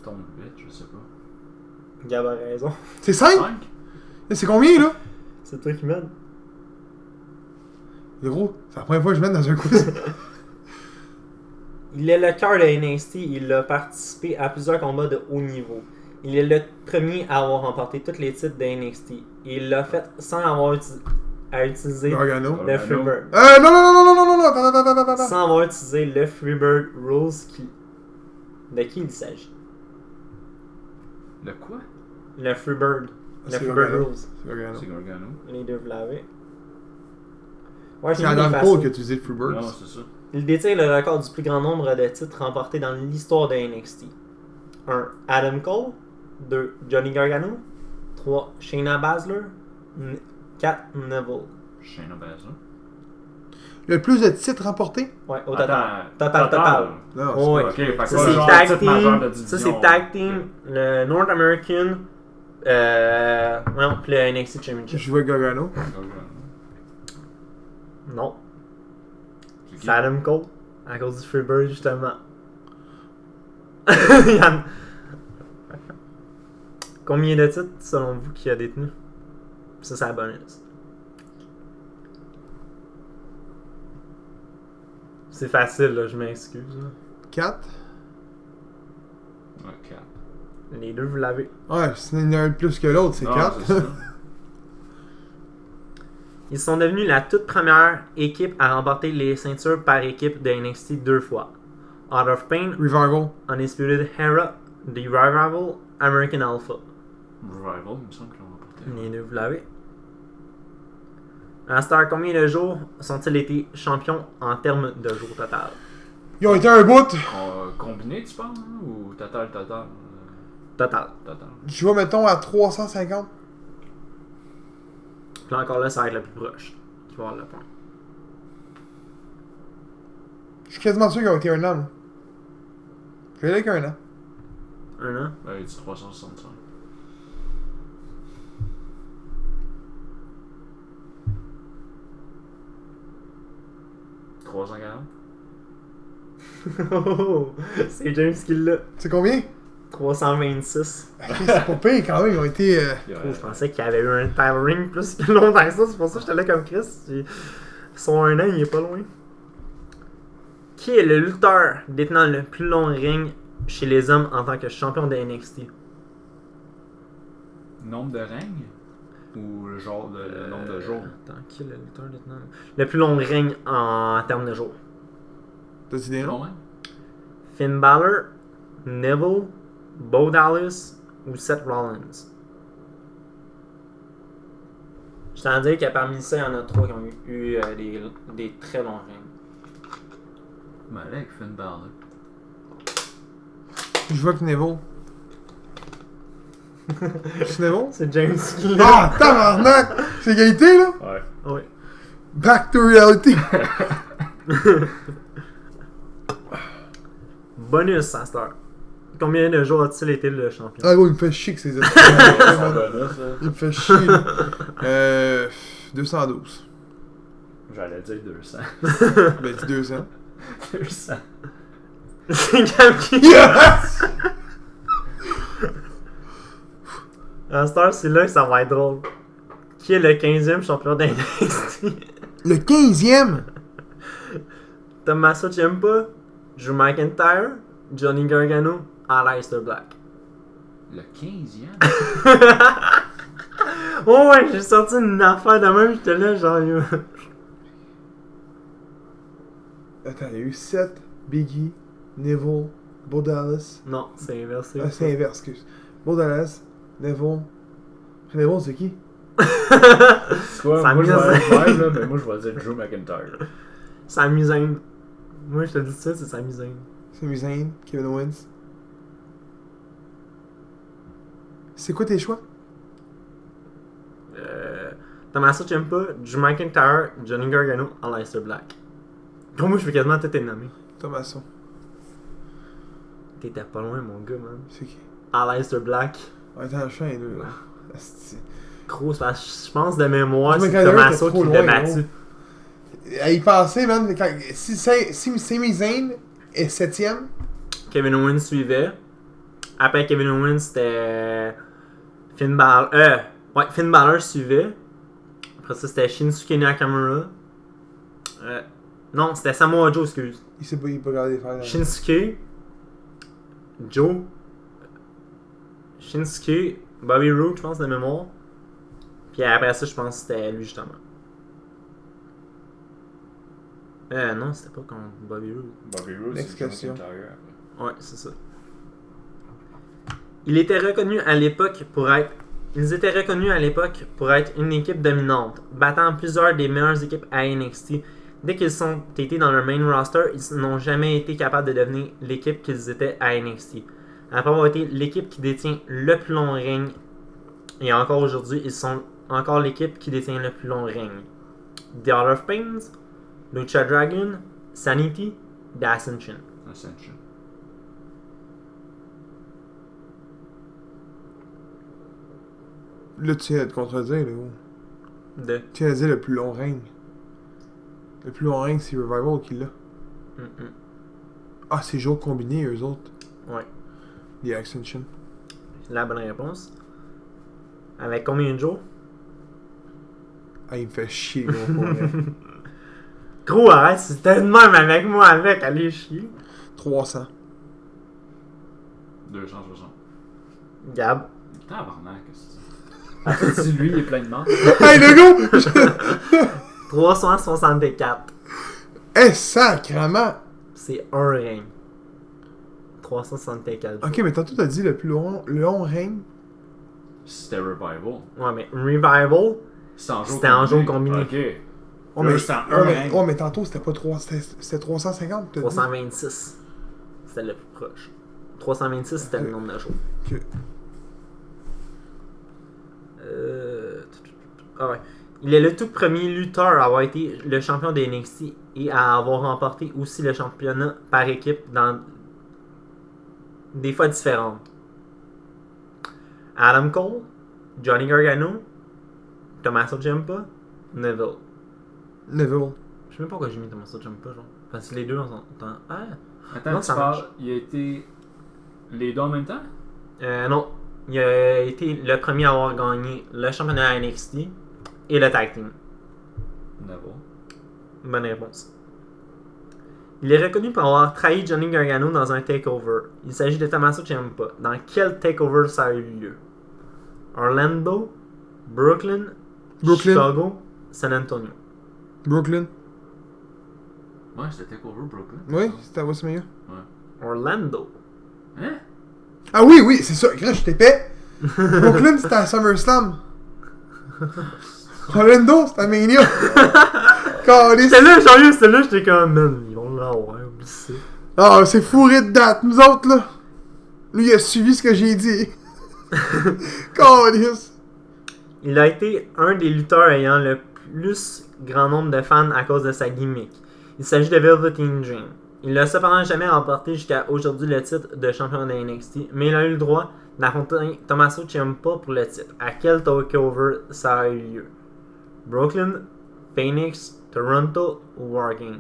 S3: Tombe 8, je sais pas.
S2: Gab a raison.
S1: C'est 5?
S3: 5?
S1: C'est combien, là?
S2: C'est toi qui m'aides.
S1: Gros, c'est la première fois que je mène dans un quiz.
S2: Il est le cœur de NXT. Il a participé à plusieurs combats de haut niveau. Il est le premier à avoir remporté tous les titres de NXT. Il l'a fait sans avoir à utiliser
S1: Gargano.
S2: le Freebird.
S1: Non, attends.
S2: Sans avoir utilisé le Freebird Rules de qui il s'agit?
S3: Le quoi?
S2: Le Freebird. Le
S1: C'est
S2: Freebird
S1: Gargano.
S2: Rules.
S1: C'est Gargano.
S3: C'est Gargano.
S2: Les deux, vous l'avez. Ouais,
S1: C'est
S2: mis
S1: Adam
S2: des
S1: Cole
S2: faciles.
S1: qui a utilisé le Freebird.
S3: Non, c'est ça.
S2: Il détient le record du plus grand nombre de titres remportés dans l'histoire de NXT. 1. Adam Cole. 2. Johnny Gargano. 3. Shayna Baszler. 4. Neville.
S3: Shayna Baszler.
S1: Le plus de titres remportés?
S2: Ouais, au
S3: Attends,
S2: total.
S1: Non,
S2: Oh, ouais.
S3: Ok, fait que
S2: Ça,
S3: pas
S2: c'est
S3: genre
S2: tag
S3: titre majeur de
S2: team.
S3: division.
S2: Ça, c'est tag team. Le North American. Non, puis le NXT Championship.
S1: Je vois Gargano.
S2: Non.
S3: C'est qui?
S2: C'est Adam Cole. À cause du Freebird, justement. Il y en- Combien de titres, selon vous, qui a détenu? Ça, c'est la bonus. C'est facile, là, je m'excuse. là.
S1: 4.
S3: Ouais, 4.
S2: Les deux, vous l'avez.
S1: Ouais, s'il y en a un de plus que l'autre, c'est
S3: Non,
S1: 4.
S3: c'est ça.
S2: Ils sont devenus la toute première équipe à remporter les ceintures par équipe de NXT 2 fois. Out of Pain,
S1: Revival.
S2: Undisputed Era, The Revival, American Alpha.
S3: Revival, il me semble qu'ils l'ont remporté.
S2: Les deux, vous l'avez. À Star, combien de jours sont-ils été champions en termes de jours total?
S1: Ils ont été un bout.
S3: Combiné, tu penses? Hein? Ou total?
S2: Total.
S3: Total.
S1: Je vais, mettons, à 350.
S2: Puis là, encore là, ça va être le plus proche. Tu vas avoir le point.
S1: Je suis quasiment sûr qu'ils ont été un an. moi. Je vais aller avec un an.
S2: Un an?
S3: Ben, il dit 365.
S2: Oh, c'est James qui l'a.
S1: C'est combien?
S2: 326.
S1: Ok, c'est pas pire quand même, ils ont été.
S2: Oh, je pensais qu'il y avait eu un title ring plus que longtemps que ça. C'est pour ça que j'étais là comme Chris. Son un an, il est pas loin. Qui est le lutteur détenant le plus long règne chez les hommes en tant que champion de NXT?
S3: Nombre de règnes? Ou le genre de le nombre de jours?
S2: Attends, qui est le lutteur détenant le plus long règne en termes de jours?
S1: T'as-tu des noms?
S3: Bon, hein?
S2: Finn Balor, Neville, Bo Dallas ou Seth Rollins? Je t'en dire que parmi ça, il y en a 3 qui ont eu des très longs règnes.
S3: Ben, là, avec Finn Balor.
S1: Je vois que Neville. C'est Neville?
S2: C'est James qui l'a.
S1: Ah, tabarnak! C'est égalité, là?
S3: Ouais.
S2: Oui.
S1: Back to reality!
S2: Bonus à cette heure. Combien de jours a-t-il été le champion?
S1: Ah, gros, il me fait chier que ces
S3: C'est un bonus, ça.
S1: Il me fait chier, là. 212.
S3: J'allais dire 200.
S1: Ben, dis 200.
S3: 200.
S2: C'est Gab qui.
S1: Yes!
S2: À cette heure, c'est là que ça va être drôle. Qui est le 15e champion d'NXT?
S1: Le 15e!
S2: Tommaso Ciampa, Drew McIntyre, Johnny Gargano, Aleister Black.
S3: Le 15e?
S2: Oh ouais, j'ai sorti une affaire de même, j'étais là genre... yo.
S1: Attends, il y a eu 7, Biggie, Neville, Bo Dallas.
S2: Non, c'est inversé.
S1: Ah, c'est inverse, excuse. Bo Dallas, Neville. Neville, c'est qui?
S3: C'est quoi?
S2: Ça
S3: Moi, je vais
S2: m'amuse.
S3: aller live, là, mais moi, je vais dire Drew McIntyre.
S2: Sami Zayn. Moi, je te dis ça, c'est Sami Zayn.
S1: Sami Zayn, Kevin Owens. C'est quoi tes choix?
S2: Tommaso Ciampa, Drew McIntyre, Johnny Gargano, Aleister Black. Pour moi, je fais quasiment tout les nommer.
S1: Tommaso.
S2: T'étais pas loin, mon gars, man.
S1: C'est qui?
S2: Aleister Black.
S1: Attends, je suis un deux, là. Asti.
S2: Gros, c'est parce que je pense de mémoire,
S1: Jim
S2: c'est
S1: McIntyre
S2: Tommaso
S1: était trop
S2: qui l'a
S1: loin,
S2: battu.
S1: Il pensait, man, si Sami Zayn est 7ème,
S2: Kevin Owens suivait. Après Kevin Owens, c'était Finn Balor. Finn Balor suivait. Après ça, c'était Shinsuke Nakamura. Non, c'était Samoa Joe, excuse.
S1: il sait pas, il peut regarder faire.
S2: Shinsuke, Joe, Shinsuke, Bobby Roode, je pense, de mémoire. Puis après ça, je pense que c'était lui, justement. Non, c'était pas contre Bobby Roode.
S3: Bobby Roode,
S1: Next
S3: c'est
S1: question.
S2: Ouais, c'est ça. Ils étaient reconnus à l'époque pour être une équipe dominante, battant plusieurs des meilleures équipes à NXT. Dès qu'ils sont été dans leur main roster, ils n'ont jamais été capables de devenir l'équipe qu'ils étaient à NXT. Après avoir été l'équipe qui détient le plus long règne, et encore aujourd'hui, ils sont encore l'équipe qui détient le plus long règne. The Art of Pains, Lucha Dragon, Sanity, The Ascension.
S3: Ascension.
S1: Là, tu viens de te contredire, là. Gros.
S2: De.
S1: Tu viens de dire le plus long règne. Le plus long règne, c'est Revival qui l'a.
S2: Mm-mm.
S1: Ah, c'est jours combinés, eux autres.
S2: Ouais.
S1: The Ascension.
S2: La bonne réponse. Avec combien de jours?
S1: Ah, il me fait chier, gros, pour vrai.
S2: Gros, arrête, c'était de même avec moi, allez chier.
S1: 300.
S3: 260.
S2: Gab.
S3: Tabarnak, qu'est-ce que c'est? Si lui, il est plein de morts.
S1: Hey, le gars!
S2: 364.
S1: Eh, sacrement!
S2: C'est un règne. 364.
S1: Ok, mais tantôt, t'as dit le plus long règne.
S3: C'était Revival.
S2: Ouais, mais Revival, c'était en jour combiné.
S3: Ok.
S1: Oh, mais,
S3: c'était un règne.
S1: mais tantôt, c'était pas 3... C'était 350, t'as dit?
S2: 326. C'était le plus proche. 326, c'était le nombre de jours.
S1: Ok.
S2: Ah ouais. Il est le tout premier lutteur à avoir été le champion de NXT et à avoir remporté aussi le championnat par équipe dans des fois différentes. Adam Cole, Johnny Gargano, Tommaso Ciampa, Neville.
S1: Neville.
S2: Je sais même pas pourquoi j'ai mis Tommaso Ciampa, genre. Parce que les deux, on s'entend. Ah!
S3: Attends,
S2: Non,
S3: tu
S2: ça
S3: parles,
S2: marche.
S3: il a été les deux en même temps?
S2: Non. Il a été le premier à avoir gagné le championnat à NXT et le tag team.
S3: Neville.
S2: Bonne réponse. Il est reconnu pour avoir trahi Johnny Gargano dans un takeover. Il s'agit de Tommaso Ciampa. Dans quel takeover ça a eu lieu? Orlando, Brooklyn, Chicago, San Antonio.
S1: Brooklyn.
S3: Ouais, c'était Takeover Brooklyn.
S1: Oui, c'était à WrestleMania.
S2: Orlando.
S3: Hein?
S1: Ah oui, oui, c'est ça. Grâce, je t'épais. Brooklyn, c'était à SummerSlam. Orlando, c'était à Mania. Calice.
S2: C'était là, j'étais comme, man, ils vont l'avoir, oublie ça.
S1: Ah, c'est fourré de date, nous autres, là. Lui, il a suivi ce que j'ai dit. Calice.
S2: Il a été un des lutteurs ayant le plus grand nombre de fans à cause de sa gimmick. Il s'agit de Velveteen Dream. Il n'a cependant jamais remporté jusqu'à aujourd'hui le titre de champion de NXT, mais il a eu le droit d'affronter Tommaso Ciampa pour le titre. À quel takeover ça a eu lieu? Brooklyn, Phoenix, Toronto ou War Games?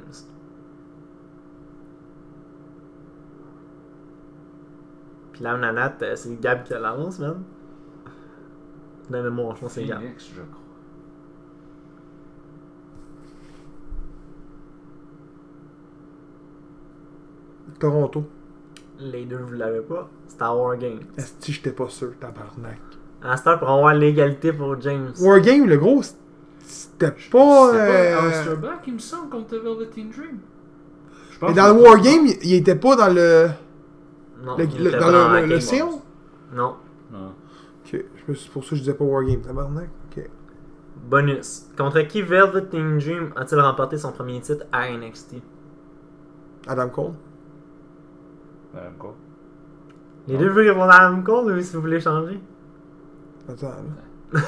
S2: Puis là, Nanat, c'est Gab qui l'avance, man. De mémoire, je pense que c'est Gab.
S3: Phoenix, je crois.
S1: Toronto.
S2: Les deux, vous l'avez pas. C'était à War Games.
S1: Est-ce que j'étais pas sûr, tabarnak.
S2: À cette heure, pour avoir l'égalité pour James.
S1: Wargame, le gros, c'était pas.
S3: C'était pas Aleister Black, il me semble, contre Velveteen Dream. Je pense
S1: Mais dans le Wargame, il était pas dans le.
S2: Non,
S1: Le-
S2: il
S1: le-
S2: était
S1: dans
S2: pas dans la
S1: le
S2: game.
S1: l'océan?
S2: Non.
S3: Non.
S1: Ok, c'est pour ça que je disais pas Wargame, tabarnak. Ok.
S2: Bonus. Contre qui Velveteen Dream a-t-il remporté son premier titre à NXT?
S1: Adam Cole.
S3: Encore.
S2: Les deux veulent répondre à Adam Cole, ou si vous voulez changer?
S1: Attends, là.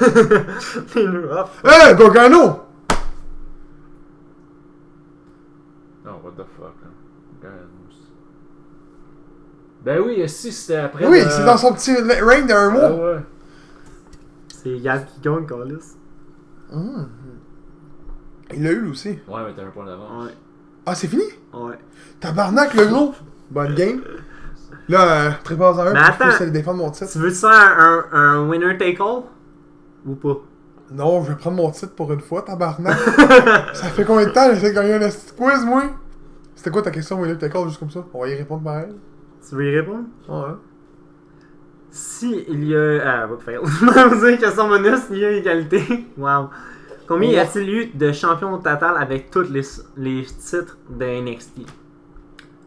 S2: Les deux, hop.
S1: Hey, Gargano!
S3: Oh, what the fuck, là. Ben oui, si c'était après.
S1: Oui, c'est dans son petit reign d'un mois.
S3: Ah ouais.
S2: C'est Gab qui gagne, Carlis.
S1: Il l'a eu, lui aussi.
S3: Ouais, mais t'as un point d'avance.
S2: Ouais.
S1: Ah, c'est fini?
S2: Ouais.
S1: Tabarnak, le gros! Bonne game. Là, prépare-en un,
S2: Mais
S1: pour que je
S2: attends.
S1: puisse aller défendre mon titre.
S2: Tu veux faire un winner take all? Ou pas?
S1: Non, je vais prendre mon titre pour une fois, tabarnak. Ça fait combien de temps que j'essaie de gagner un esti quiz, moi? C'était quoi ta question, Winner Take All, juste comme ça? On va y répondre pareil.
S2: Tu veux y répondre?
S1: Ouais.
S2: Si il y a. Ah, what fail. Je vais dire question bonus, il y a égalité. Wow. Combien y a-t-il eu de champions au total avec tous les titres de NXT?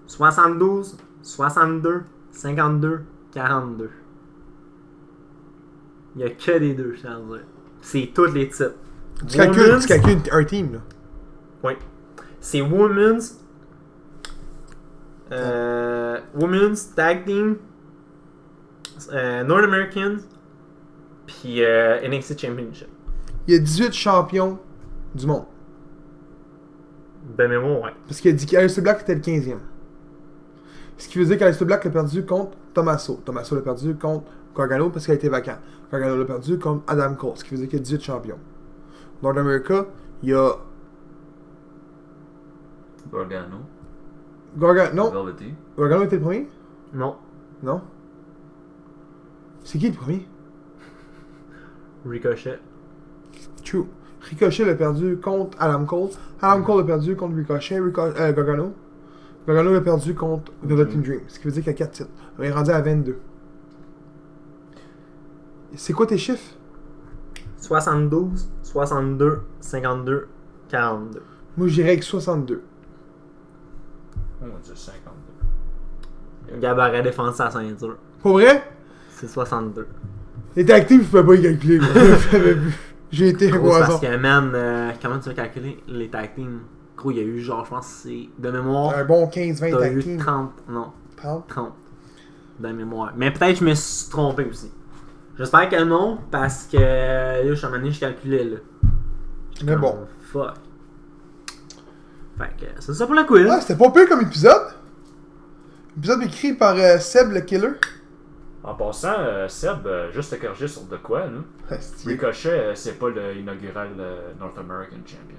S2: 72, 62, 52, 42. Il y a que des deux, je tiens à dire. C'est tous les titres.
S1: Tu calcules un team, là.
S2: Oui. C'est Women's. Women's Tag Team. North American. Puis NXT Championship.
S1: Il y a 18 champions du monde.
S2: Ben, mais moi, ouais.
S1: Parce qu'il a dit qu'Aleister Black était le 15e. Ce qui veut dire qu'Aleister Black l'a perdu contre Tommaso. Tommaso l'a perdu contre Gargano parce qu'il a été vacant. Gargano l'a perdu contre Adam Cole. Ce qui veut dire qu'il y a 18 champions. North America, il y a.
S3: Gargano.
S1: Non.
S3: Velvety.
S1: Gargano était le premier?
S2: Non.
S1: Non. C'est qui le premier?
S2: Ricochet.
S1: True. Ricochet l'a perdu contre Adam Cole. Adam Cole l'a perdu contre Ricochet. Gargano. Gargano l'a perdu contre Velveteen Dream. Ce qui veut dire qu'il y a 4 titres. On est rendu à 22. C'est quoi tes chiffres?
S2: 72, 62, 52, 42.
S1: Moi, je dirais avec 62.
S3: On va dire 52.
S2: Gab aurait défendu sa ceinture.
S1: Pour vrai?
S2: C'est 62.
S1: Les tag teams, je peux pas y calculer. J'avais vu. J'ai été
S2: Gros, c'est parce
S1: poisson.
S2: que, man, comment tu vas calculer les tag teams? Gros, il y a eu genre, je pense, c'est de mémoire.
S1: Un bon 15-20
S2: T'as
S1: tag
S2: eu
S1: teams.
S2: 30, non,
S1: 30.
S2: 30 de mémoire. Mais peut-être que je me suis trompé aussi. J'espère que non, parce que là, je suis à un moment donné, je calculais là.
S1: Mais
S2: Comme,
S1: bon.
S2: Fuck. Fait que c'est ça pour le quiz.
S1: Ah, c'était pas pire comme épisode. Épisode écrit par Seb le Killer.
S3: En passant, Seb, juste te corriger sur de quoi, là.
S1: Asti.
S3: Ricochet, c'est pas l'inaugural North American Champion.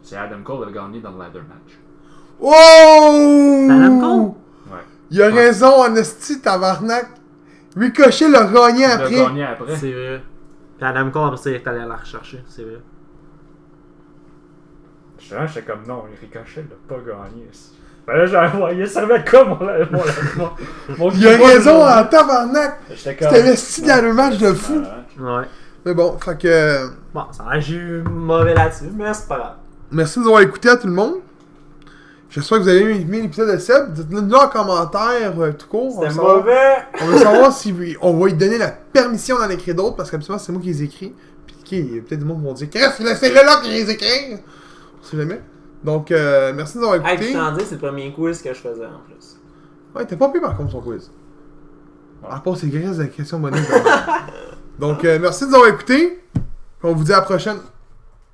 S3: C'est Adam Cole qui a gagné dans le ladder match.
S1: Oh!
S2: Adam Cole?
S3: Ouais.
S1: Il a raison, Honesty, tabarnak. Ricochet l'a gagné
S3: Il a
S1: après.
S3: gagné après.
S2: C'est vrai. Puis Adam Cole, après ça, il est allé la rechercher, c'est vrai.
S3: J'étais comme non, Ricochet l'a pas gagné. Ben là, j'ai envoyé, ça servait de quoi mon
S1: Il a raison en tabarnak.
S3: J'étais comme.
S1: C'était le style dans le match de fou.
S2: Ouais.
S1: Mais bon, fait que.
S2: Bon, ça a j'ai eu mauvais là-dessus, mais c'est pas grave.
S1: Merci de nous avoir écoutés à tout le monde. J'espère que vous avez aimé l'épisode de Seb. Dites-le en commentaire, tout court.
S2: C'était mauvais!
S1: On veut savoir si on va lui donner la permission d'en écrire d'autres, parce qu'habituellement c'est moi qui les écris. Puis il y a peut-être des gens qui vont dire qu'est-ce c'est là qui les écrit! On sait jamais. Donc, merci de nous avoir
S2: Hey, puis
S1: écoutés.
S2: je t'en dis, c'est le premier quiz que je faisais en plus.
S1: Ouais, t'es pas pire par contre son quiz.
S3: Ouais.
S1: À part ces grises de questions bonnes. Donc, merci de nous avoir écoutés. On vous dit à la prochaine.